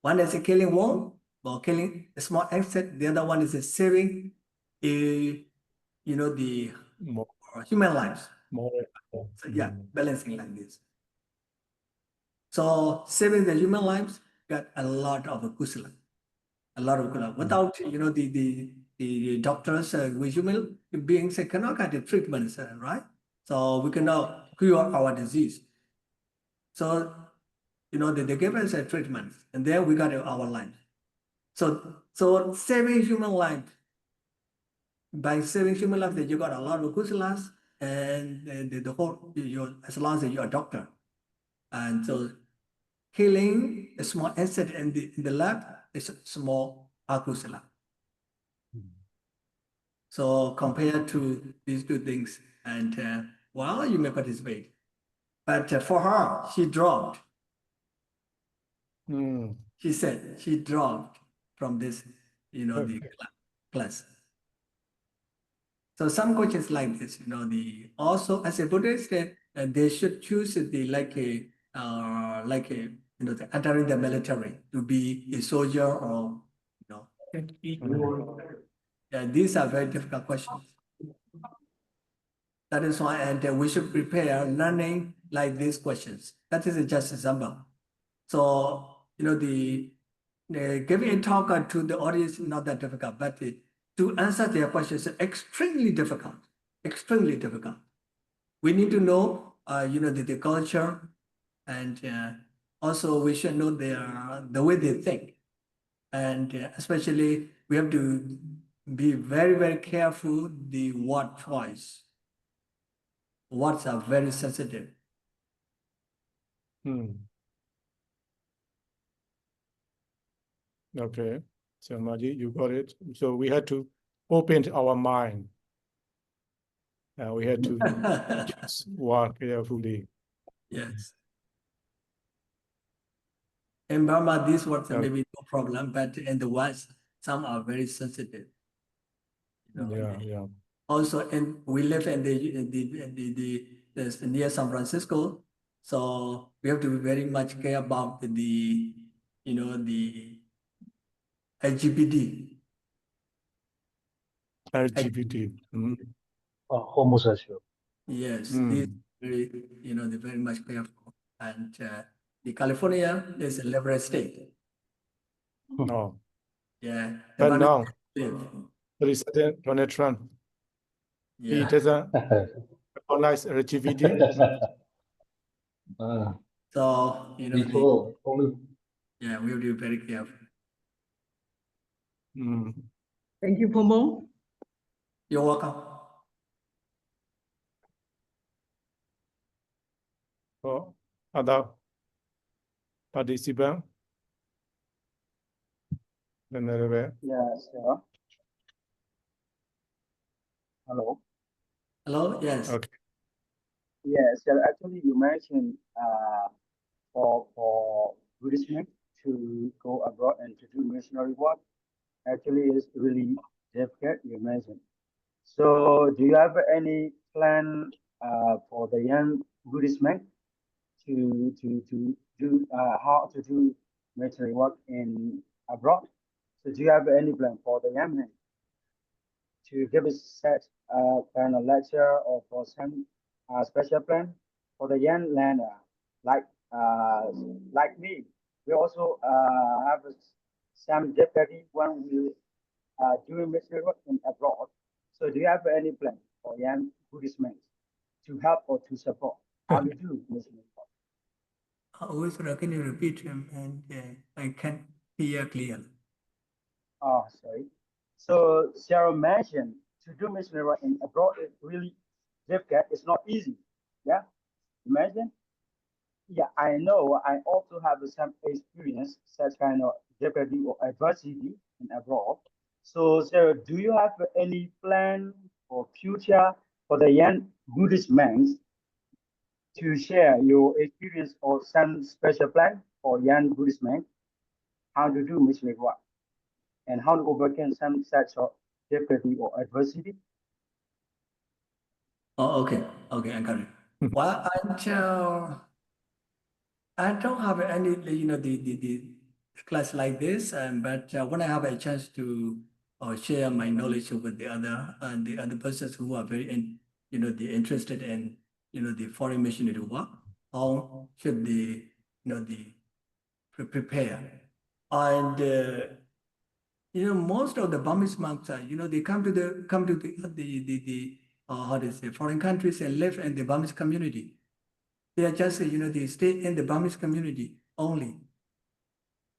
One is a killing worm or killing a small insect. The other one is a saving the human lives. So yeah, balancing like this. So saving the human lives got a lot of kusala, a lot of kusala. Without the doctors, we human beings cannot get the treatments, right? So we cannot cure our disease. So they give us a treatment, and then we got our life. So saving human life, by saving human life, that you got a lot of kusalas, and the whole as long as you're a doctor, and so killing a small insect in the lab is a small akusala. So compared to these two things, and well, you may participate, but for her, she dropped. She said she dropped from this, the class. So some questions like this, also as a Buddhist, they should choose the entering the military to be a soldier or yeah, these are very difficult questions. That is why, and we should prepare learning like these questions. That is just an example. So the giving a talk to the audience is not that difficult, but to answer their questions is extremely difficult. Extremely difficult. we need to know, the culture, and also we should know the way they think. And especially we have to be very, very careful the word choice. Words are very sensitive. Okay, so Maji, you got it. So we had to open our mind. We had to choose one carefully. Yes. In Burma, these words are Okay. maybe no problem, but in the West, some are very sensitive. Yeah. Also, we live in the near San Francisco, so we have to be very much care about the LGBT. LGBT. Homosexual. Yes, these very, they're very much careful. And the California is a liberal state. No. Yeah. But now, live. President Donald Trump, he Yeah. doesn't recognize LGBT. So, Before, only yeah, we have to be very careful. Thank you, Pomo. You're welcome. For other participants, yes, sir. Hello. Hello. Yes. Okay. Yes, sir. Actually, you mentioned for Buddhism to go abroad and to do missionary work. Actually, it's really difficult. You mentioned. So, do you have any plan for the young Buddhism to do how to do missionary work in abroad? So, do you have any plan for the young men to give a set kind of lecture or for some special plan for the young learner like uh, like me? We also have some difficulty when we doing missionary work in abroad. So, do you have any plan for young Buddhist men to help or to support how to do missionary work? Osadha, can you repeat him? And I can't hear clearly. Oh, sorry. So Sarah mentioned to do missionary work in abroad is really difficult. It's not easy. Yeah, imagine. Yeah, I know. I also have some experience such kind of difficulty or adversity in abroad. So Sarah, do you have any plan for future for the young Buddhist men to share your experience or some special plan for young Buddhist men how to do missionary work and how to overcome some such of difficulty or adversity? Oh, okay. Okay, I got it. Well, I don't have any, the class like this, but when I have a chance to share my knowledge with the other persons who are very, interested in, the foreign missionary work, how should they, prepare? And most of the Burmese monks are, they come to the how to say, foreign countries and live in the Burmese community. They are just, they stay in the Burmese community only.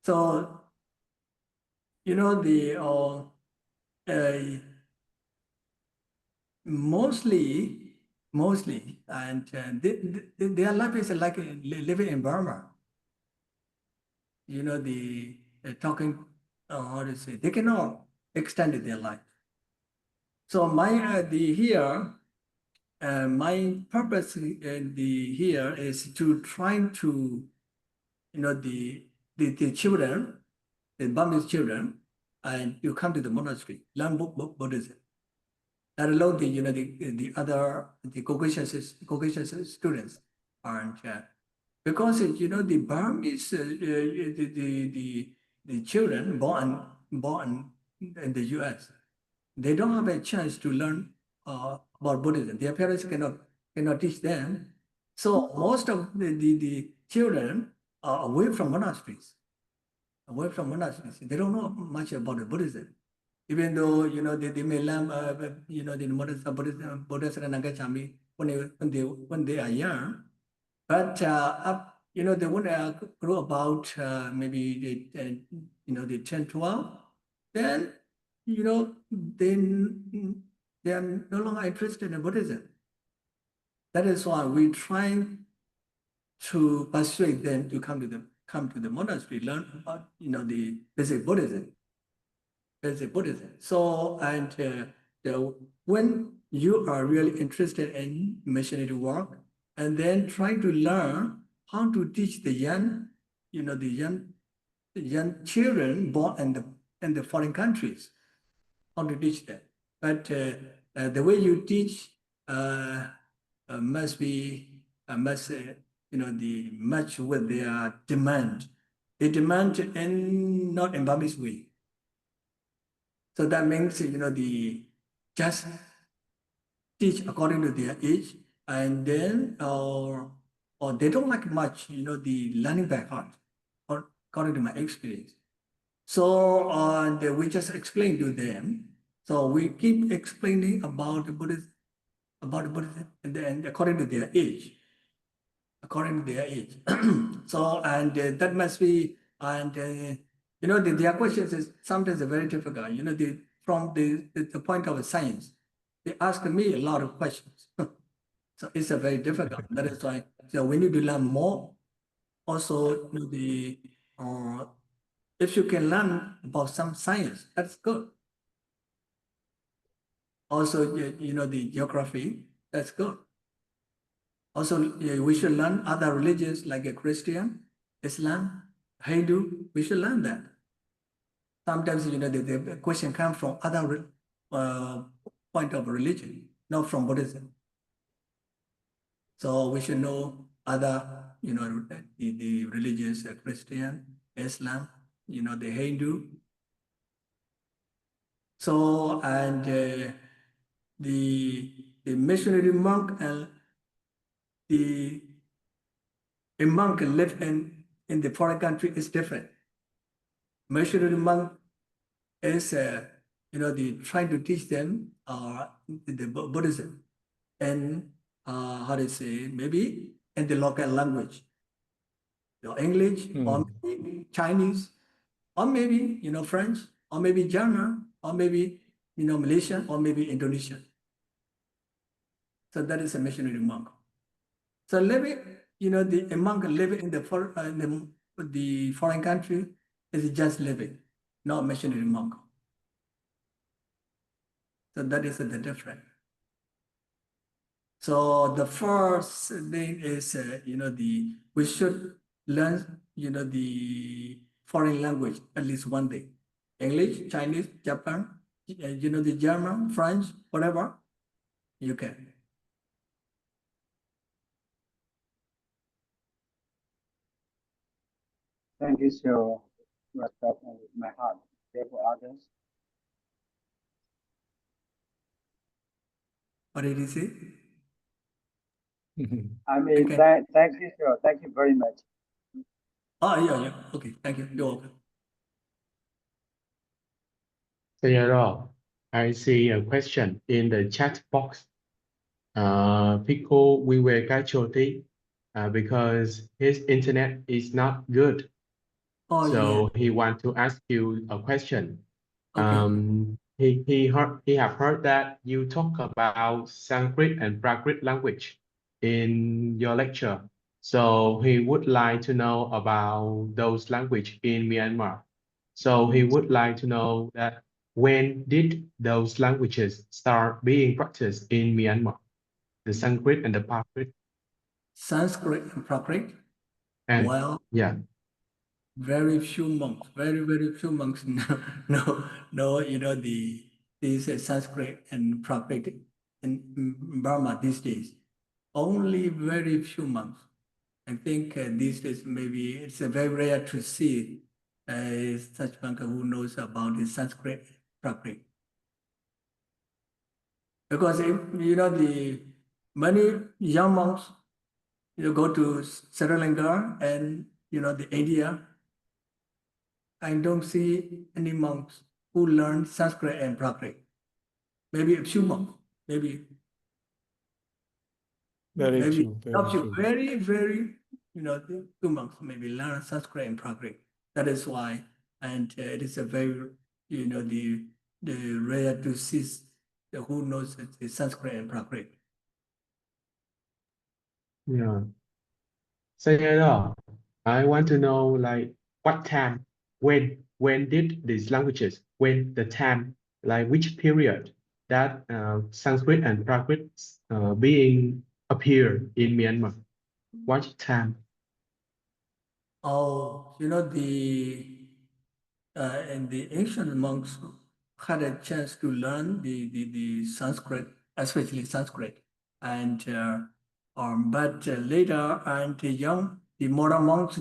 So, mostly, and their life is like living in Burma. The talking, how to say, they cannot extend their life. So my purpose here is to try to, the children, the Burmese children, and you come to the monastery, learn Buddhism. Let alone the other Caucasian students aren't. Because the Burmese the children born in the U.S. they don't have a chance to learn about Buddhism. Their parents cannot teach them. So most of the children are away from monasteries. They don't know much about the Buddhism. Even though they may learn the Buddhism and Nagachami when they are young. But they want to grow about maybe they 10, 12, then they are no longer interested in Buddhism. That is why we try to persuade them to come to the monastery, learn about the basic Buddhism. So when you are really interested in missionary work, and then try to learn how to teach the young children born in the foreign countries, how to teach them. But the way you teach must match with their demand. They demand in not in Burmese way. So that means just teach according to their age, and then or they don't like much the learning by heart, or according to my experience. So we just explain to them. So we keep explaining about the Buddhism, and then according to their age. So that must be, and their questions is sometimes very difficult. From the point of science, they ask me a lot of questions. So it's a very difficult. That is why. So we need to learn more. Also, if you can learn about some science, that's good. Also, the geography, that's good. Also, we should learn other religions like a Christian, Islam, Hindu. We should learn that. Sometimes, the question comes from other point of religion, not from Buddhism. So we should know other, the religions, Christian, Islam, the Hindu. So, and the missionary monk and a monk live in the foreign country is different. Missionary monk is, trying to teach them the Buddhism, and how to say, maybe in the local language, English, or maybe Chinese, or maybe French, or maybe German, or maybe Malaysian, or maybe Indonesian. So that is a missionary monk. So living, a monk living in the foreign country is just living, not missionary monk. So that is the difference. So the first thing is, we should learn, the foreign language at least one day. English, Chinese, Japan, the German, French, whatever, you can. Thank you, so respect and with my heart. There for others. What did he say? I mean, Okay. thank you, sir. Thank you very much. Oh, yeah. Okay, thank you. You're welcome. Sayadaw, I see a question in the chat box. Pico Viwekachoti, because his internet is not good. Oh, So he want to ask you a question. Okay. He have heard that you talk about Sanskrit and Prakrit language in your lecture. So he would like to know about those language in Myanmar. So he would like to know that when did those languages start being practiced in Myanmar? The Sanskrit and the Prakrit. Sanskrit and Prakrit. And Well, yeah. very few monks, very few monks know, these Sanskrit and Prakrit in Burma these days. Only very few monks. I think these days maybe it's very rare to see such monk who knows about the Sanskrit Prakrit. Because if the many young monks go to Sri Lanka and the India, I don't see any monks who learn Sanskrit and Prakrit. Maybe a few monks, maybe. Very maybe true. Very helps you true. very, very, you know, 2 months, maybe learn Sanskrit and Prakrit. That is why, and it is a very, you know, the rare to see who knows the Sanskrit and Prakrit. Yeah. Sayadaw, I want to know like what time, when did these languages, when the time, like which period that Sanskrit and Prakrit being appear in Myanmar? What time? Oh, you know, and the ancient monks had a chance to learn the Sanskrit, especially Sanskrit, and but later and the modern monks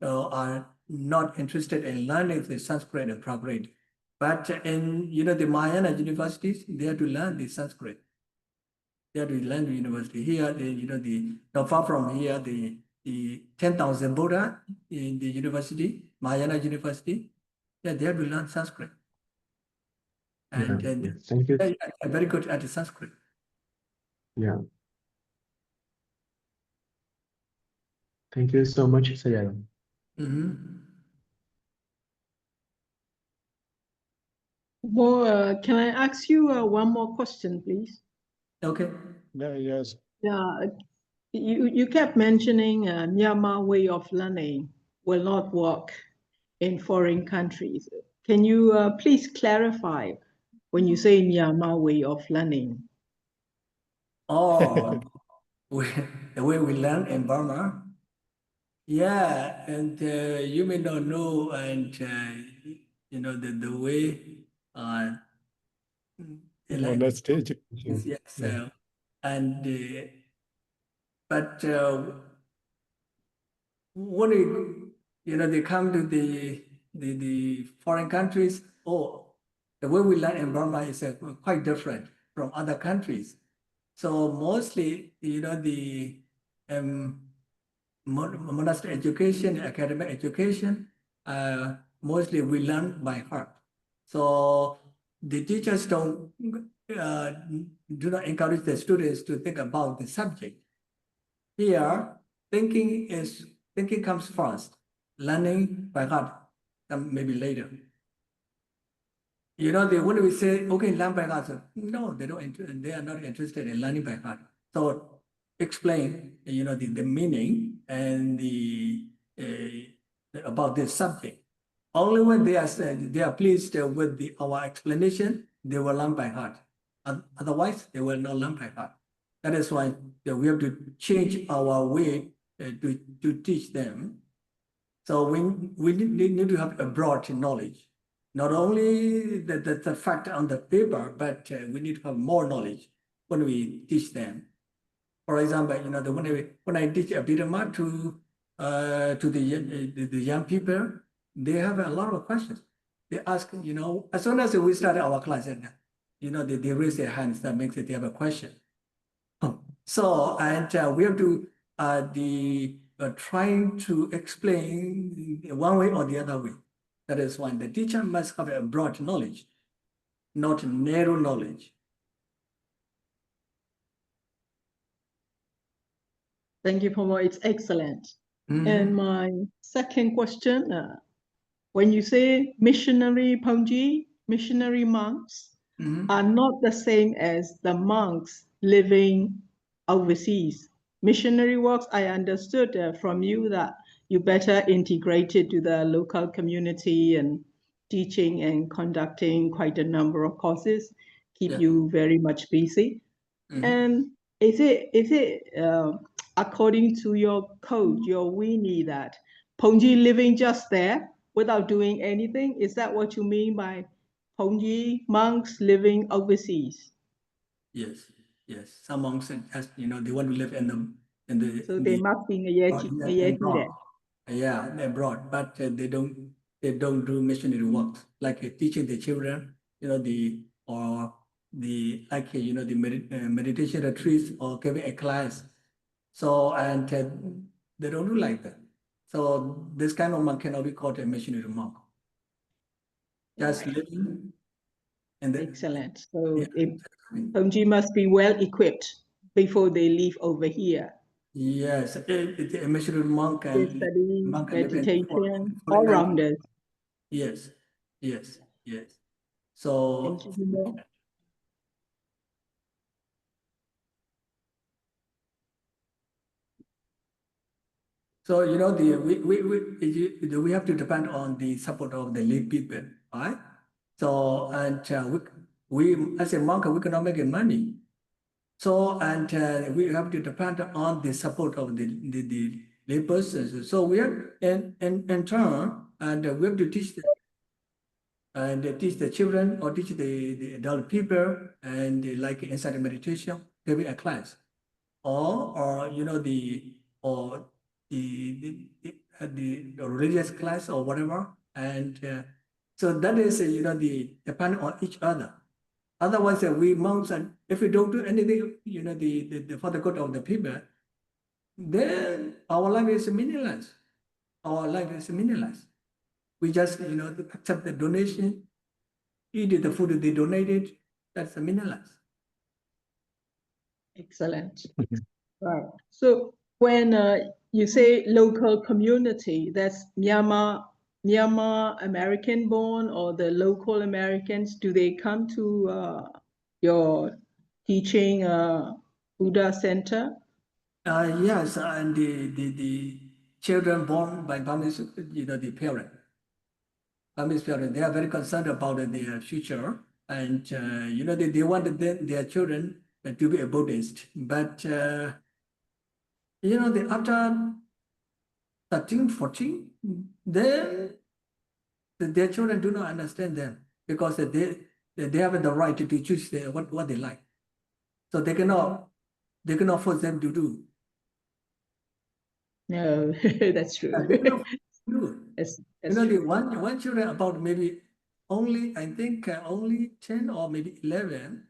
are not interested in learning the Sanskrit and Prakrit. But in, you know, the Mahayana universities, they have to learn the Sanskrit. They have to learn the university here. You know, not far from here, the 10,000 Buddha in the university, Mahayana University, yeah, they have to learn Sanskrit. And, Yeah, and yeah. Thank you. they are very good at the Sanskrit. Yeah. Thank you so much, Sayadaw. Well, can I ask you one more question, please? Okay. Yeah, yes. Yeah, you kept mentioning Myanmar way of learning will not work in foreign countries. Can you please clarify when you say Myanmar way of learning? Oh, the way we learn in Burma. Yeah, and you may not know, and you know, the way Well, let's take it. yes, Yeah. and but when you know, they come to the foreign countries, oh, the way we learn in Burma is quite different from other countries. So mostly, you know, the monastery education, academic education, mostly we learn by heart. So the teachers do not encourage the students to think about the subject. Here, thinking comes first. Learning by heart maybe later. You know, when we say, okay, learn by heart, no, they are not interested in learning by heart. So explain, you know, the meaning and about this subject. Only when they are pleased with our explanation, they will learn by heart. Otherwise, they will not learn by heart. That is why we have to change our way to teach them. So we need to have a broad knowledge. Not only the fact on the paper, but we need to have more knowledge when we teach them. For example, you know, when I teach Abhidhamma to the young people, they have a lot of questions. They ask, you know, as soon as we start our class, you know, they raise their hands. That makes it they have a question. So, and we have to trying to explain one way or the other way. That is why the teacher must have a broad knowledge, not narrow knowledge. Thank you, Pomo. It's excellent. Mhm. And my second question, when you say missionary Pongji, missionary monks Mhm. are not the same as the monks living overseas. Missionary works, I understood from you that you better integrated to the local community and teaching and conducting quite a number of courses, keep Yeah. you very much busy. And is it according to your code, your weenie, that Pongji living just there without doing anything? Is that what you mean by Pongji monks living overseas? Yes, yes. Some monks, as you know, they want to live in the So they must be there. Yeah, abroad, but they don't do missionary work like teaching the children, you know, you know, the meditation retreats or giving a class. So and they don't do like that. So this kind of monk cannot be called a missionary monk. Just living and then Excellent. So yeah. Pongji must be well equipped. before they leave over here. Yes, a Meshru monk They and study monk and meditation, all rounders. Yes, yes, yes. So Thank you, Bhumbo. So we have to depend on the support of the lay people, right? So and we as a monk we cannot make money. So and we have to depend on the support of the lay persons. So we have in turn and we have to teach them and teach the children or teach the adult people and like inside meditation, maybe a class or you know the religious class or whatever, and so that is you know the depend on each other. Otherwise, we monks, and if we don't do anything, you know, for the good of the people, then our life is meaningless. Our life is meaningless. We just you know accept the donation, eat the food they donated. That's meaningless. Excellent. Right. So when you say local community, that's Myanmar American born or the local Americans, do they come to your teaching Buddha Center? Yes, and the children born by Burmese, you know, the parent, Burmese parent, they are very concerned about their future, and you know, they want their children to be a Buddhist, but you know, after 13, 14, then their children do not understand them because they have the right to choose what they like, so they cannot force them to do. No, that's true. They cannot do. That's You know, true. the one children about maybe only, I think only 10 or maybe 11.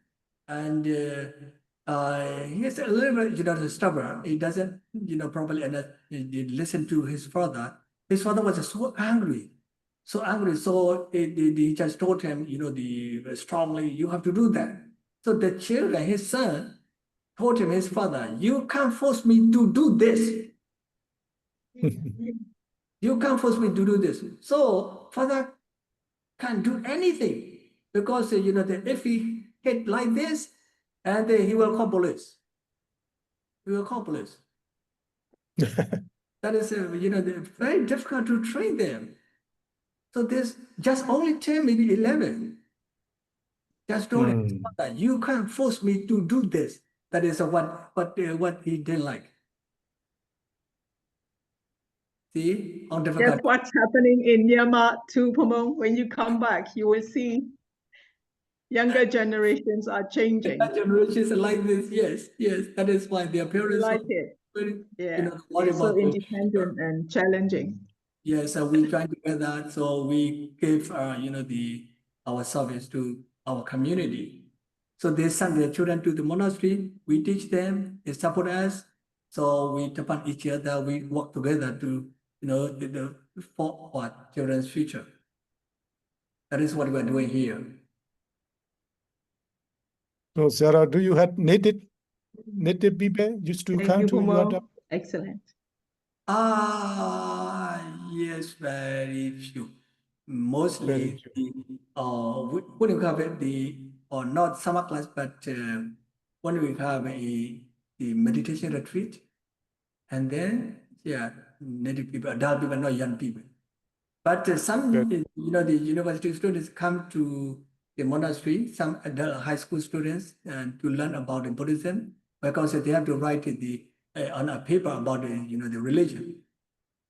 And he's a little bit, you know, stubborn. He doesn't, you know, probably listen to his father. His father was so angry. So angry. So he just told him, you know, strongly, you have to do that. So the children, his son, told him, his father, you can't force me to do this. You can't force me to do this. So father can't do anything because you know that if he hit like this, and he will call police. He will call police. That is you know very difficult to train them. So there's just only 10, maybe 11. Just told him, "Father, you can't force me to do this." That is what he didn't like. See how difficult. That's what's happening in Myanmar too, Pamong. When you come back, you will see younger generations are changing. Generations are like this, yes, yes. That is why their parents Like it. very, Yeah. you know, worry It's so about independent and challenging. Yes, so we try to get that. So we give, you know, our service to our community. So they send their children to the monastery. We teach them. They support us. So we depend each other. We work together to, you know, for what children's future. That is what we're doing here. So Sarah, do you have native people used to Thank come you, to your Pumong. Excellent. Yes, very few. Very Mostly, few. when you have or not summer class, but when we have the meditation retreat, and then, yeah, native people, adult people, not young people. But some, Good. you know, the university students come to the monastery, some adult high school students, to learn about the Buddhism, because they have to write on a paper about you know, the religion.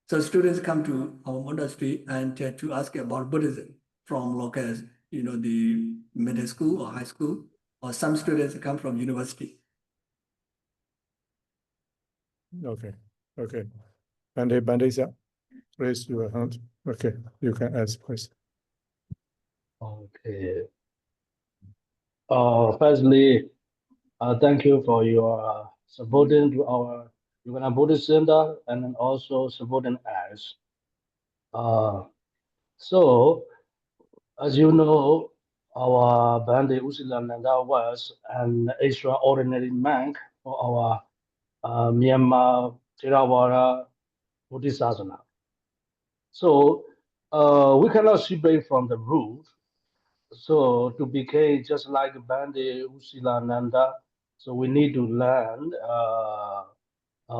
So students come to our monastery and to ask about Buddhism from locals, you know, the middle school or high school, or some students come from university. Okay. Okay. Bandesa, raise your hand. Okay, you can ask question. Okay. Firstly, thank you for your supporting to our Uganda Buddhist Center and then also supporting us. So, as you know, our Bande Usilananda was an extraordinary monk for our Myanmar Theravada Buddhist Asana. So we cannot separate from the root. So to become just like Bande Usilananda, so we need to learn,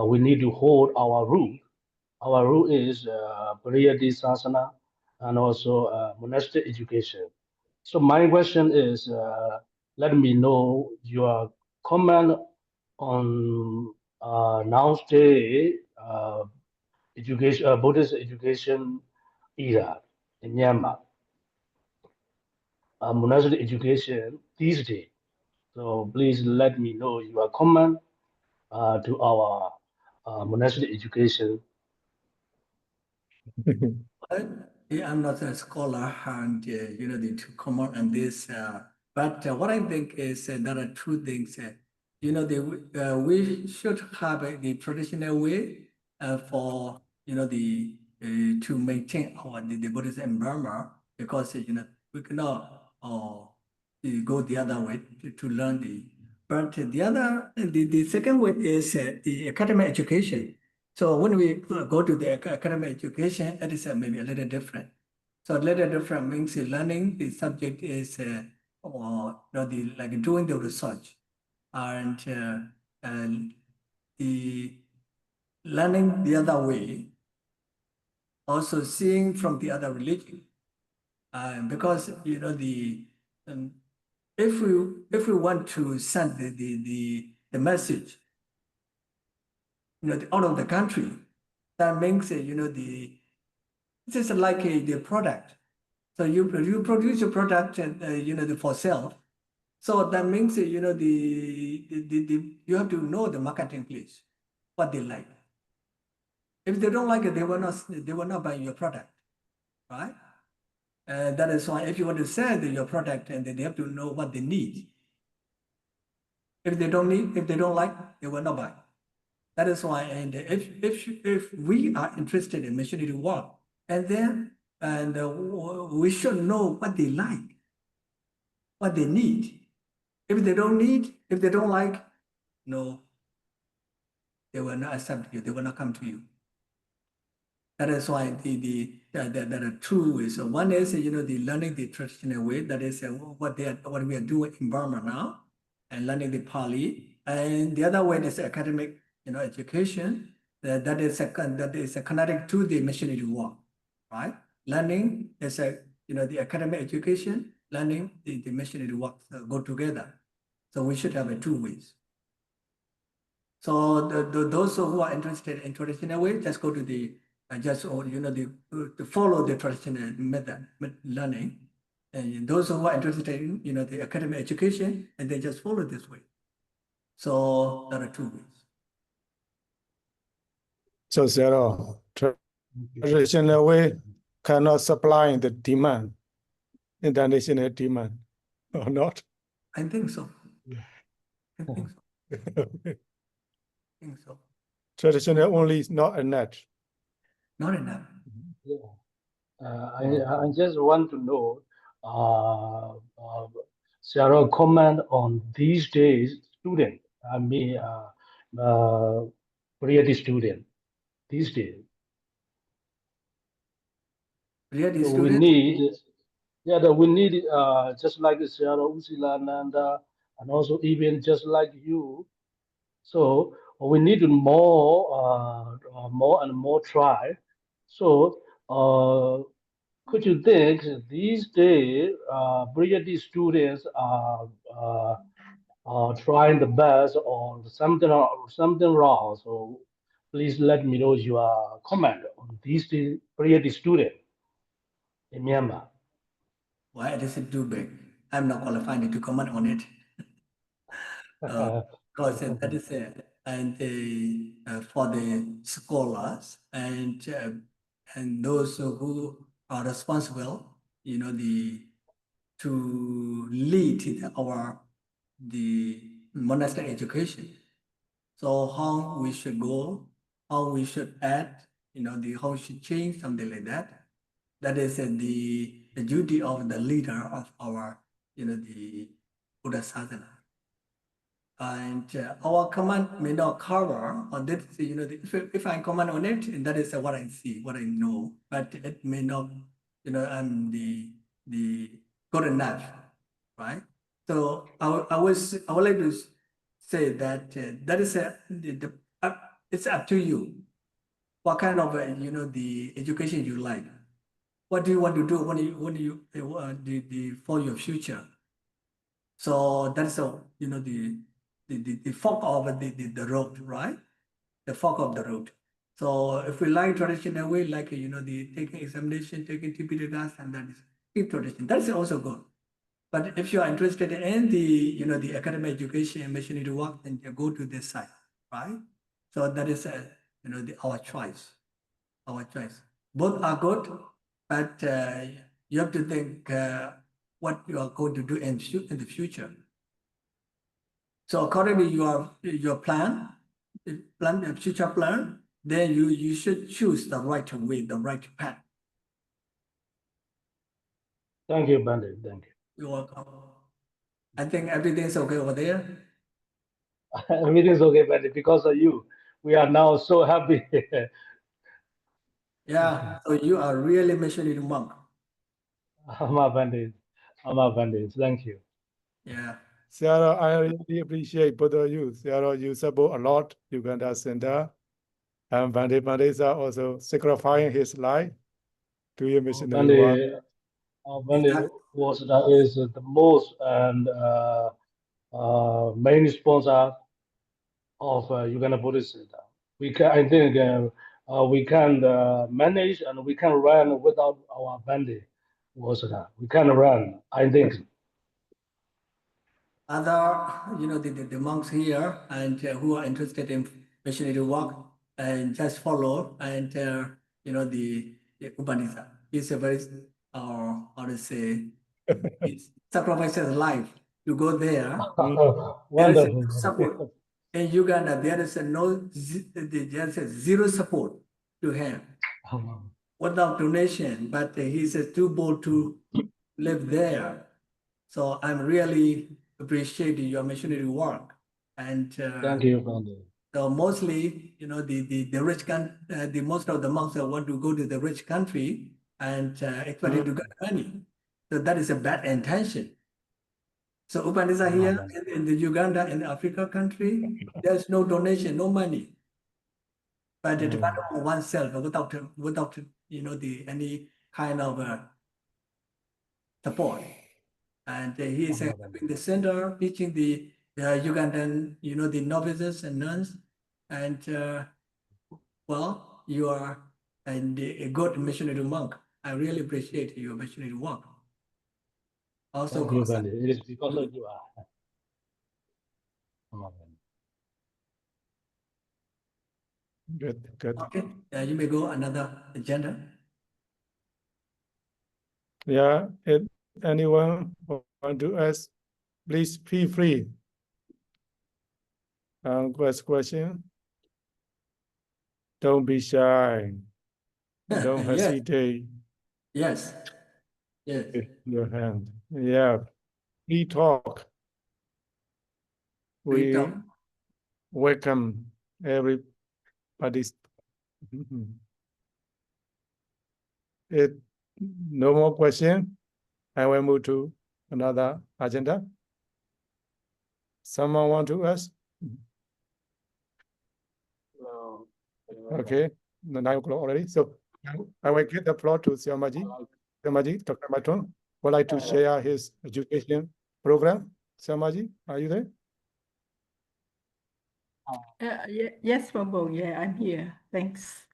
we need to hold our root. Our root is Pariyati Sasana and also monastic education. So my question is, let me know your comment on nowadays education, Buddhist education era in Myanmar, monastic education these days. So please let me know your comment to our monastic education. Yeah, I'm not a scholar and to comment on this, but what I think is there are two things. We should have the traditional way for the to maintain our the Buddhist environment, because we cannot go the other way to learn the. But the second way is the academic education. So when we go to the academic education, it is maybe a little different. So a little different means learning the subject is like doing the research, and the learning the other way, also seeing from the other religion, because if we want to send the message out of the country, that means this is like the product. So you produce a product and for sale. So that means you have to know the marketing place, what they like. If they don't like it, they will not buy your product, right? That is why if you want to sell your product, and they have to know what they need. If they don't like, they will not buy. That is why, and if we are interested in missionary work, and then we should know what they like, what they need. If they don't like, no, they will not accept you. They will not come to you. That is why there are two ways. So one is the learning the traditional way. That is what we are doing in Burma now, and learning the Pali. And the other way is academic education. That is a connected to the missionary work, right? Learning is the academic education. Learning the missionary work go together. So we should have two ways. So those who are interested in traditional way, just go to the to follow the traditional method learning. And those who are interested in the academic education, and they just follow this way. So there are two ways. So Sayadaw, traditional way cannot supply the demand, international demand, or not? I think so. I think so. I think so. Traditional only is not enough. Not enough. Yeah. I just want to know, Sarah, comment on these days student. I mean, creative student these days. Really, So we need, we need just like Sarah Usilananda, and also even just like you. So we need more and more try. So could you think these days brilliant students are trying the best or something wrong? So please let me know your comment on these brilliant students in Myanmar. Why it is too big? I'm not qualified to comment on it. Because that is and for the scholars and those who are responsible, to lead the monastic education. So how we should go, how we should act, how we should change, something like that. That is the duty of the leader of our, the Buddha sadhana. And our command may not cover, or that, if I comment on it, and that is what I see, what I know, but it may not, the good enough, right? So I would like to say that that is it's up to you. What kind of, the education you like? What do you want to do? What do you for your future? So that's the fork of the road, right? The fork of the road. So if we like traditional way, like the taking examination, taking TPD class, and that is keep tradition. That's also good. But if you are interested in the the academic education, missionary work, then you go to this side, right? So that is our choice. Our choice. Both are good, but you have to think what you are going to do in the future. So according to your plan, your future plan, then you should choose the right way, the right path. Thank you, Bandit. Thank you. You're welcome. I think everything's okay over there. Everything's okay, Bandit. Because of you, we are now so happy. Yeah, so you are really missionary monk. I'm a Bandit. I'm a Bandit. Thank you. Yeah. Sayadaw, I really appreciate both of you. Sayadaw, you support a lot Uganda Center. And Vandisa also sacrificing his life to your missionary work. Bandit Osadha is the most and main sponsor of Uganda Buddhist Center. I think we can manage and we can run without our Bandit Osadha. We can run, I think. Other, the monks here and who are interested in missionary work and just follow and the Upanisa. He's a very how to say he sacrifices life to go there. There is Wonderful. support in Uganda. There is there's zero support to him without donation, but he's too bold to live there. So I'm really appreciate your missionary work. And Thank you, Bandit. so mostly, the rich the most of the monks want to go to the rich country and expecting to get money. So that is a bad intention. So Upanisa here in the Uganda and Africa country, there's no donation, no money. But it depends on oneself without any kind of support. And he is in the center teaching the Ugandan, the novices and nuns. And well, you are a good missionary monk. I really appreciate your missionary work. Also, Thank you, Bandit. It is because of you. Good, good. Okay, you may go another agenda. Yeah, if anyone want to ask, please feel free. Question. Don't be shy. Don't Yes. hesitate. Yes. Yes. With your hand. Yeah. Free talk. Free We talk. welcome everybody. If no more question, I will move to another agenda. Someone want to ask? Okay, 9 o'clock already. So I will give the floor to Siamaji. Siamaji, Dr. Matron would like to share his education program. Siamaji, are you there? Yes, Bambo. Yeah, I'm here. Thanks.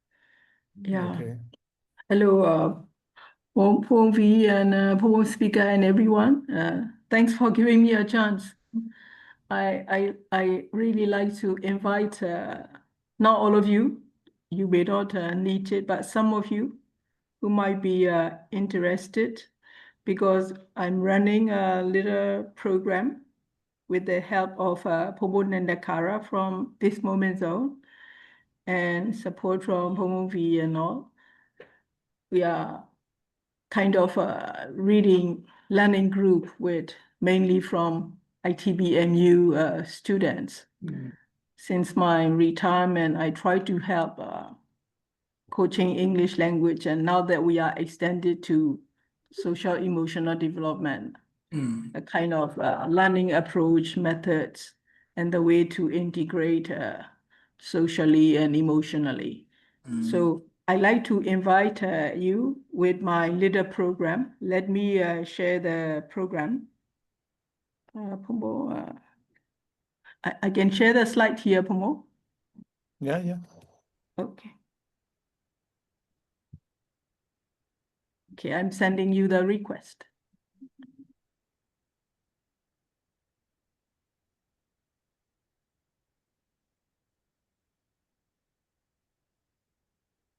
Yeah. Okay. Hello, Pong V and Pong speaker and everyone. Thanks for giving me a chance. I really like to invite not all of you. You may not need it, but some of you who might be interested, because I'm running a little program with the help of Pomo Nandakara from This Moment Zone and support from Pomo V and all. We are kind of a learning group with mainly from ITBMU students. Since my retirement, I try to help coaching English language, and now that we are extended to social emotional development, a kind of learning approach, methods, and the way to integrate socially and emotionally. So I like to invite you with my leader program. Let me share the program. Pomo, I can share the slide here, Pomo. Yeah. Okay. Okay, I'm sending you the request.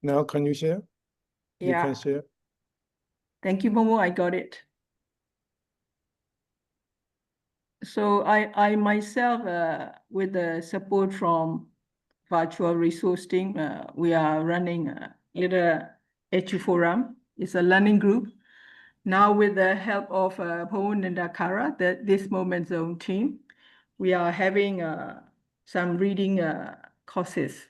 Now, can you share? You Yeah. can share. Thank you, Momo. I got it. So I myself, with the support from virtual resource team, we are running a little HU forum. It's a learning group. Now with the help of Pawan and Dakara, this Moment Zone team, we are having some reading courses.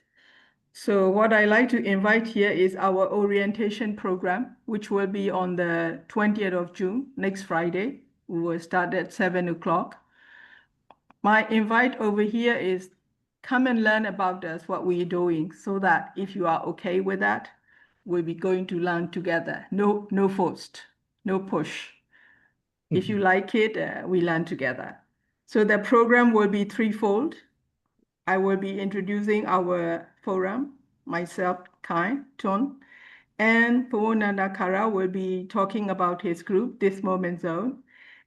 So what I like to invite here is our orientation program, which will be on the 20th of June, next Friday. We will start at 7 o'clock. My invite over here is come and learn about us, what we're doing, so that if you are okay with that, we'll be going to learn together. No forced, no push. If you like it, we learn together. So the program will be threefold. I will be introducing our forum, myself, Kai, Ton, and Pawonandakara will be talking about his group, This Moment Zone.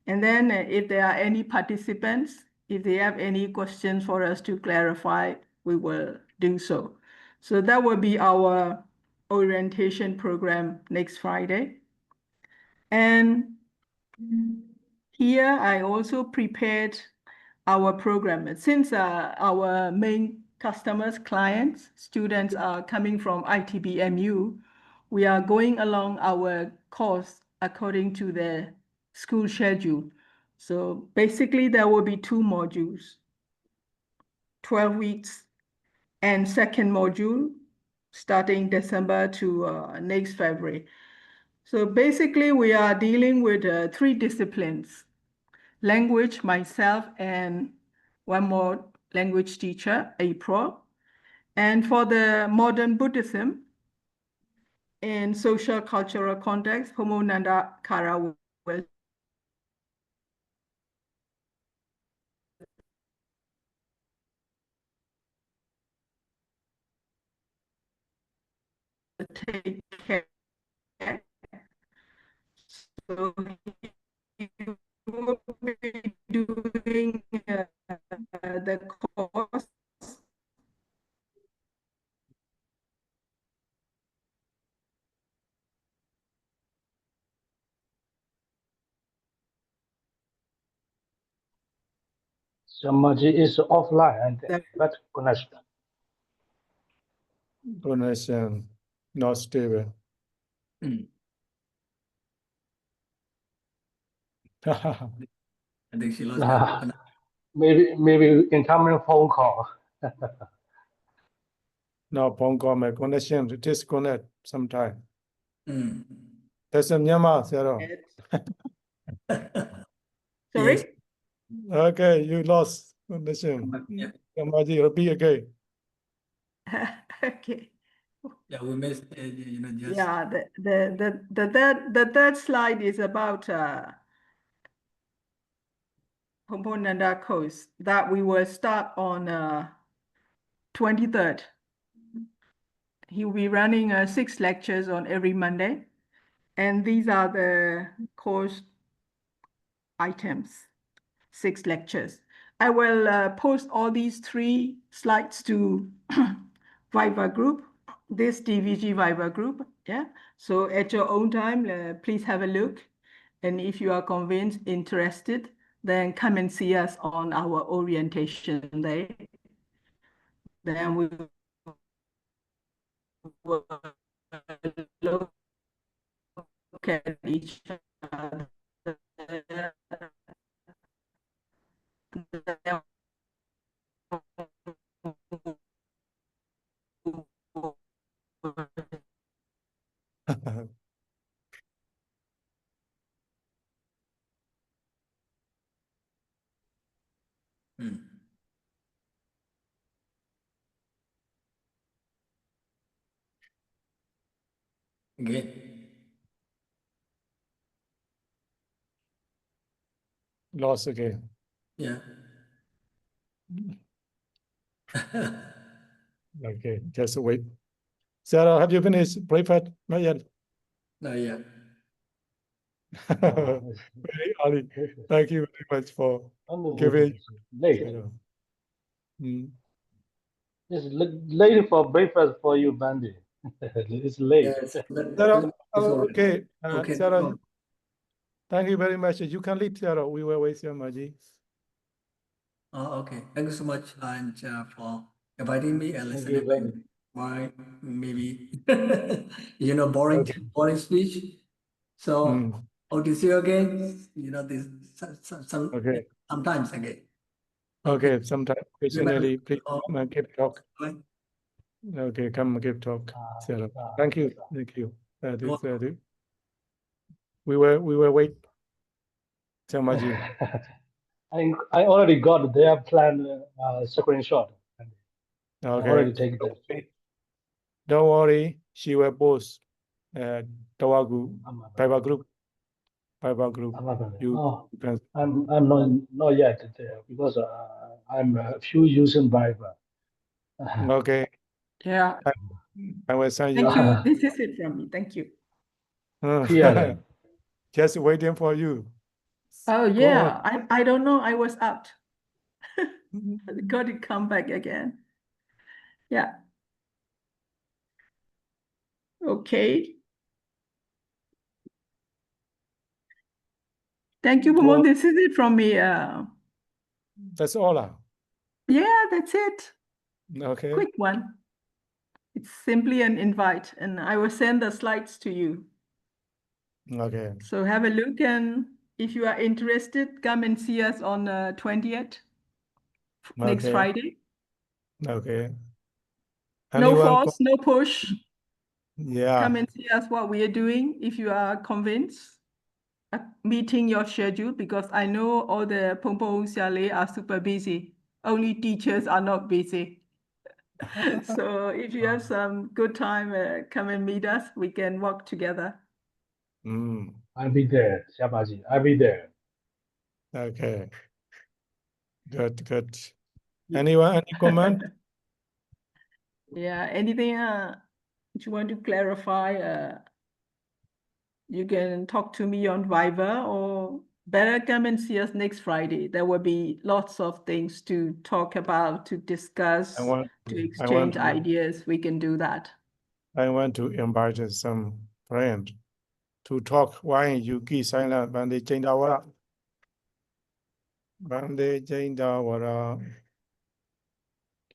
And then if there are any participants, if they have any questions for us to clarify, we will do so. So that will be our orientation program next Friday. And here I also prepared our program. Since our main customers, clients, students are coming from ITBMU, we are going along our course according to the school schedule. So basically there will be 2 modules, 12 weeks, and second module starting December to next February. So basically we are dealing with 3 disciplines: language, myself, and one more language teacher, April. And for the modern Buddhism, in social cultural context, Pawonandakara will take care. So he will be doing the course. Samaji is offline and bad connection. Connection not stable. I think she lost her. Maybe incoming phone call. Now, phone call, my connection disconnect sometime. That's a Myanmar, Sayadaw. Sorry? Yes. Okay, you lost connection. Yeah. Somebody repeat again. Okay. Yeah, we missed, just. Yeah, the third slide is about Pawonanda course that we will start on 23rd. He will be running 6 lectures on every Monday. And these are the course items, 6 lectures. I will post all these 3 slides to Viber group, this DVG Viber group. Yeah. So at your own time, please have a look. And if you are convinced, interested, then come and see us on our orientation day. Then we will look at each other Okay. Lost again. Yeah. Okay, just wait. Sarah, have you finished breakfast? Not yet. Not yet. Very early. Thank you very much for giving. Late. Mm. It's late for breakfast for you, Bandy. It's late. Yes. Sarah, It's all right. okay. Okay. Sarah, thank you very much. You can leave, Sarah. We will wait, Maji. Oh, okay. Thank you so much, and for inviting me and Thank you, listening to my maybe boring Okay. boring speech. So hope to see you again. This Okay. sometimes again. Okay. Sometime occasionally, please Oh, keep talk. bye. Okay, come give talk, Sarah. Thank you. Thank you. We will wait. Maji. I already got their plan screenshot. I already Okay. take that. Don't worry. She will post Tavagu private group. You can. I'm not yet there because I'm a few using Viber. Okay. Yeah. I will send you. Thank you. This is it from me. Thank you. Clearly. Just waiting for you. Oh Go yeah. I don't know. I was out. Got to come back again. Yeah. Okay. Thank you, Pumon. This is it from me. That's all. Yeah, that's it. Okay. Quick one. It's simply an invite, and I will send the slides to you. Okay. So have a look, and if you are interested, come and see us on 20th, next Okay. Friday. Okay. No Anyone force, no push. Yeah. Come and see us what we are doing if you are convinced. Meeting your schedule, because I know all the Pompong Xiale are super busy. Only teachers are not busy. So if you have some good time, come and meet us. We can work together. I'll be there, Shabaji. I'll be there. Okay. Good. Anyone, any comment? Yeah, anything you want to clarify, you can talk to me on Viber, or better come and see us next Friday. There will be lots of things to talk about, to discuss, to exchange ideas. We can do that. I want to invite some friend to talk why you keep silent when they change our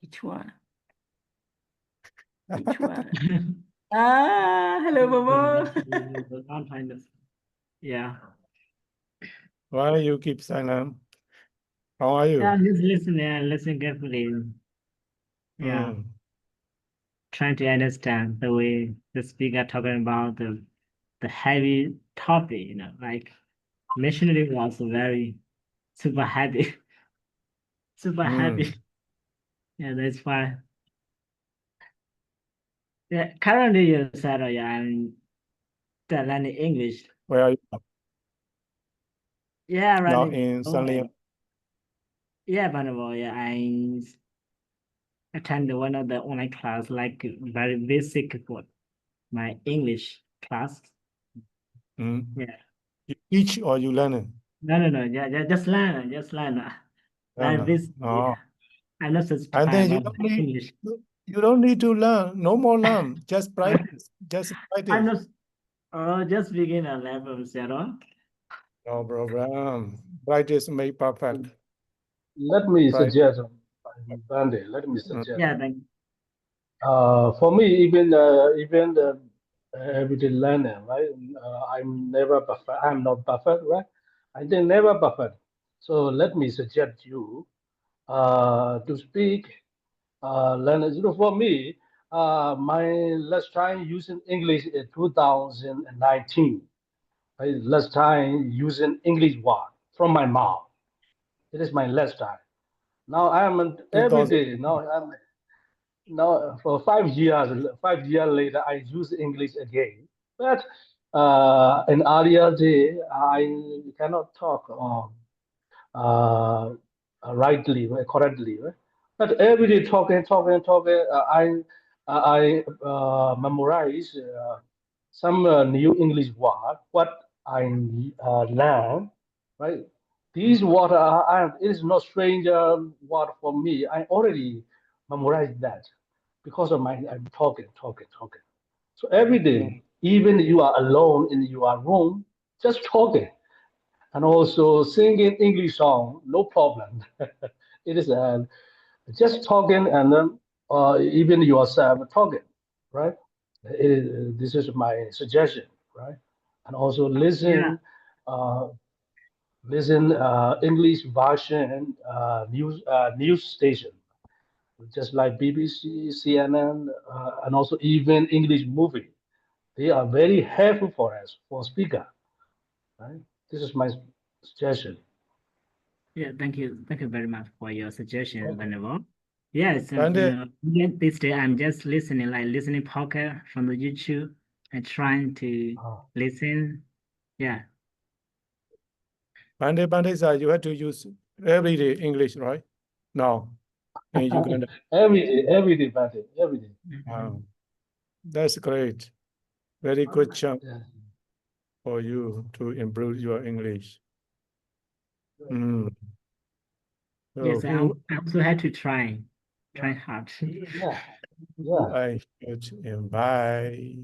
Which one? Which one? Hello, Momo. I'm kind of, yeah. Why you keep silent? How are you? Yeah, I'm just listening and listening carefully. Yeah. Trying to understand the way the speaker talking about the heavy topic, like missionary was very super heavy. Super heavy. Yeah, that's why. Yeah, currently you said, I'm learning English. Where are you? Yeah, Not running. in Sunny. Yeah, but I attend one of the online class, like very basic for my English class. Yeah. You teach or you learning? No. Yeah, just learn. Like this. Yeah. I'm not And then English. you don't need to learn. No more learn. Just practice. Just practice. I'm not just beginner level, Sarah. No problem. Practice make perfect. Let me suggest, Bandy. Let me suggest. Yeah, thank you. For me, even the everyday learning, right? I'm never perfect. I'm not perfect, right? I think never perfect. So let me suggest you to speak language. For me, my last time using English in 2019. Last time using English word from my mouth. It is my last time. Now I am every 2000. day. Now for 5 years. 5 years later, I use English again. But in earlier day, I cannot talk uh, rightly, correctly. Right? But every day talking. I memorize some new English word. What I learn, right? These word it is not stranger word for me. I already memorized that because of my I'm talking. So every day, even you are alone in your room, just talking and also singing English song, no problem. It is just talking and then even yourself talking, right? This is my suggestion, right? And also Yeah, uh, listen English version news station, just like BBC, CNN, and also even English movie. They are very helpful for us for speaker, right? This is my suggestion. yeah. Thank you very much for your suggestion, Okay. Venerable. Yes, Bande, this day I'm just listening, like listening podcast from the YouTube and trying to Ah. listen. Yeah, Bande, sir, you have to use everyday English, right? Now in Uganda. every day, Bante, every day. That's great. Very good chance Yeah. for you to improve your English. Mm. So yes. who I also had to try hard. Yeah. Yeah. I should invite?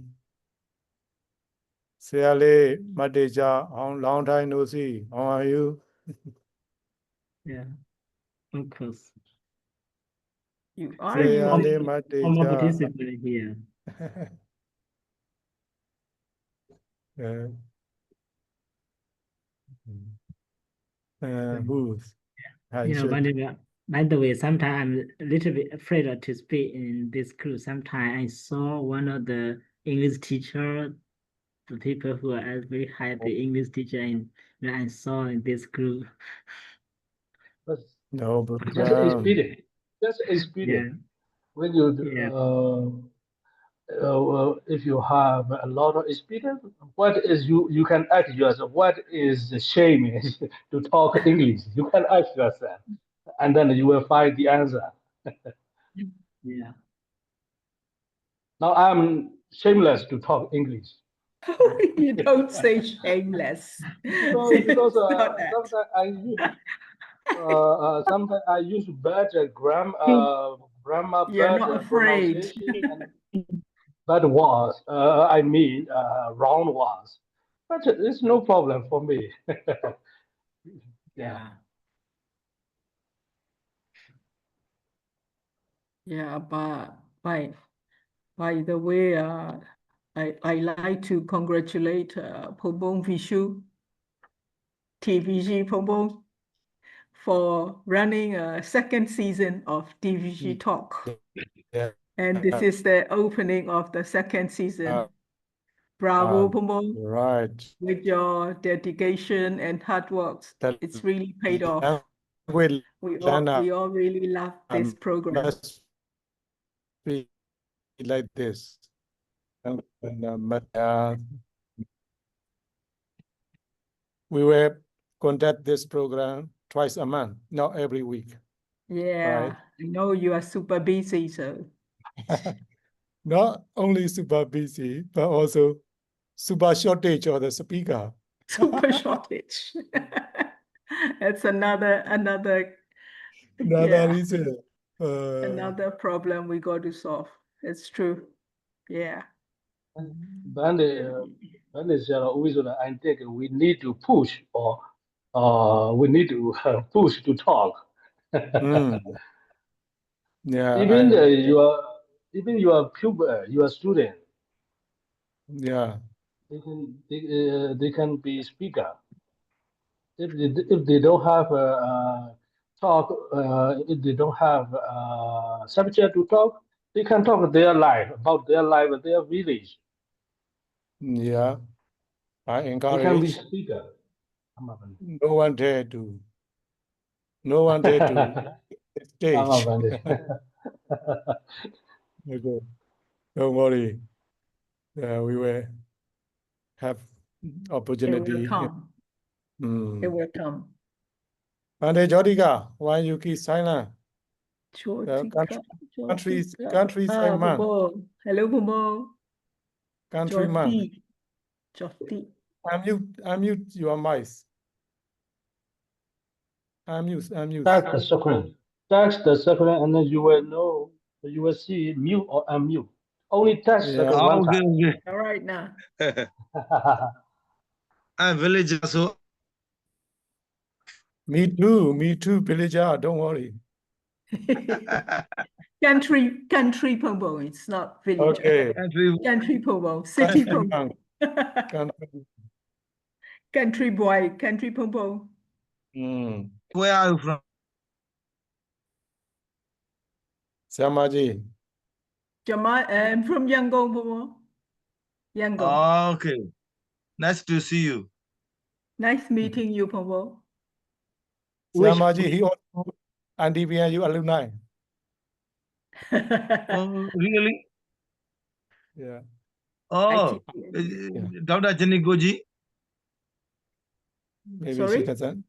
Siale Madeja, long time no see. How are you? Yeah, of course. You are Siale using Former Madeja. participant here. Who's? You know, by the way, sometimes I'm a little bit afraid to speak in this group. Sometimes I saw one of the English teacher, the people who are very high, the English teacher, and I saw in this group. But No just problem. experience. Just Yeah, experience. When you yeah, if you have a lot of experience, what is you can ask yourself, what is the shame is to talk English? You can ask yourself, and then you will find the answer. yeah. Now I'm shameless to talk English you don't say shameless. because It's not that. sometimes I use better grammar, You're not better afraid. pronunciation, and bad words. I mean wrong words. But it's no problem for me. Yeah. Yeah. Yeah, but by the way, I like to congratulate Pobong Vishu, TVG Pobong, for running a second season of TVG Talk. Yeah. And this is the opening of the second season. Bravo, Pobong, Right. with your dedication and hard work. It's really paid off. Language We learner all really love this program. must be like this. We will conduct this program twice a month, not every week. Yeah, Right. I know you are super busy, so Not only super busy, but also super shortage of the speaker. super shortage. That's another Another yeah, reason. another problem we got to solve. It's true. Yeah. Bande is always I think we need to push or we need to push to talk. Yeah, Even your pupil, your student, yeah, they can be speaker. if they don't have talk, if they don't have subject to talk, they can talk their life, about their life and their village. Yeah, I They can be encourage. speaker. No one dare to. No one dare to stage. Okay. Don't worry. We will have It opportunity. will come. Mm. It will come. And Jodiga, why you keep silent? Jyotika, Countryside man. Bobo. Hello, Bobo. Countryman. Jyoti. Unmute your mice. Unmute. That's the second. That's the second, and then you will know, you will see mute or unmute. Only touch second one Okay, time. okay. All right now. I'm villager, so Me too, villager. Don't worry. Country Pobo. It's not villager. Okay. Country Pobo. City Countryman. Pobo. Country boy. Country Pobo. Mm. where are you from? Samaji. Jamal, I'm from Yangon, Pobo. Yangon. Okay. Nice to see you. Nice meeting you, Pobo. Samaji, he also and DBNU alumni. Oh, really? Yeah. Oh, Yeah. Dr. Jenny Goji. Maybe Sorry? she doesn't.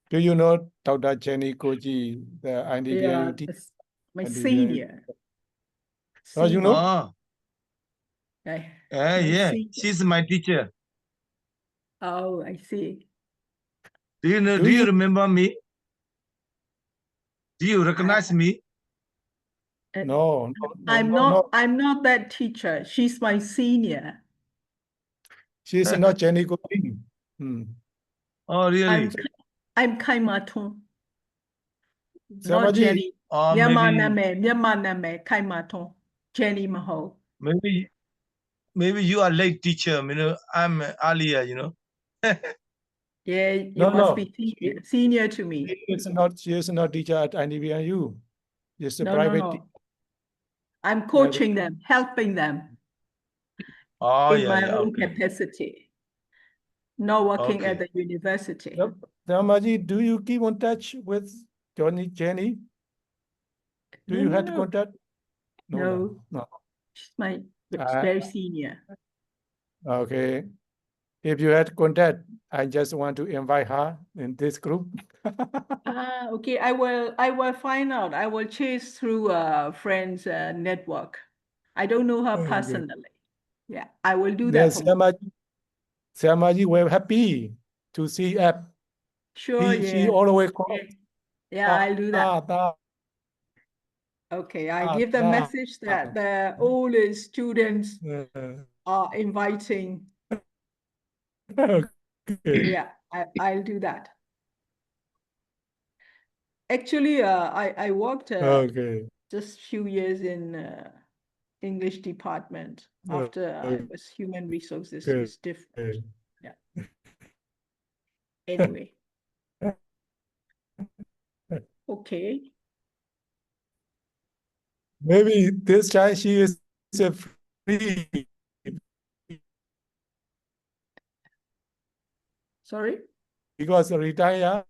Do you know Dr. Jenny Koji, the Yeah, IDBIU teacher? my NDBIU. senior. Oh, you know? Oh, My yeah. senior. She's my teacher. Oh, I see. Do you know? Do you remember me? Do you recognize me? No, I'm not that teacher. She's my senior. She's not Jenny Koji. Hmm. Oh, really? I'm Kai Maton. Not Samaji, Jenny. Or Myanmar name Kai Maton. Jenny Maho. maybe you are late teacher. You know, I'm earlier. You know. Yeah, you No, must no. be senior to me. She is not teacher at IDBIU. She's a No, private no. teacher. I'm coaching them, helping them Oh, in yeah, my yeah. own Okay. capacity. Not working at Okay. the university. Yep. Samaji, do you keep in touch with Jenny? Do you have contact? No. No. She's very senior. Okay. If you had contact, I just want to invite her in this group. Okay, I will find out. I will chase through friends network. I don't know her Okay. personally. Yeah, I will do Yes, that. Samaji were happy to see app. Sure, She yeah. always called. Yeah, I'll do that. Okay, I give the message that the older students are inviting. Okay. Yeah, I'll do that. Actually, I worked just few years in English department after I was human resources. It's different. Yeah. Anyway. Okay. Maybe this time she is free. Sorry? Because retire.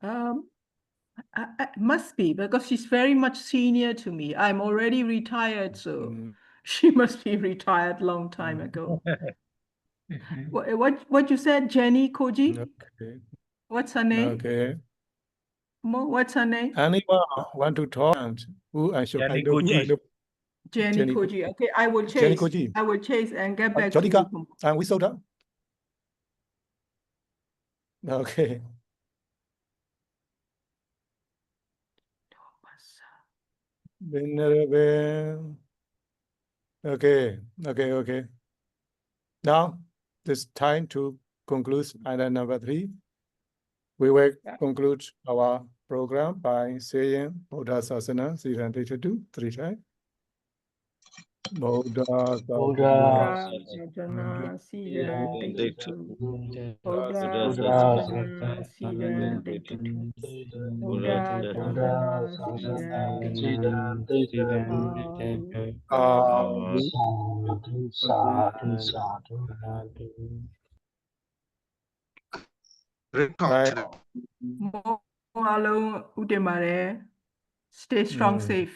I must be, because she's very much senior to me. I'm already retired, so she must be retired long time ago. What you said, Jenny Koji? Okay. What's her name? Okay. What's her name? Anyone want to talk? Who I should I know who I know. Jenny Koji. Okay, I will chase. Jenny Koji. I will chase and get back Jodiga, to you. and we sold out. Okay. Venerable. Okay. Now it's time to conclude item number 3. We will conclude our program by saying Buddha Sasana Sīlānandābhivamsa 3 times. Buddha Buddha Rajana Silan Daitu Buddha Buddha Rajana Silan Daitu Buddha Buddha Rajana Silan Daitu Sadhu Sadhu Sadhu Right. Stay strong, safe.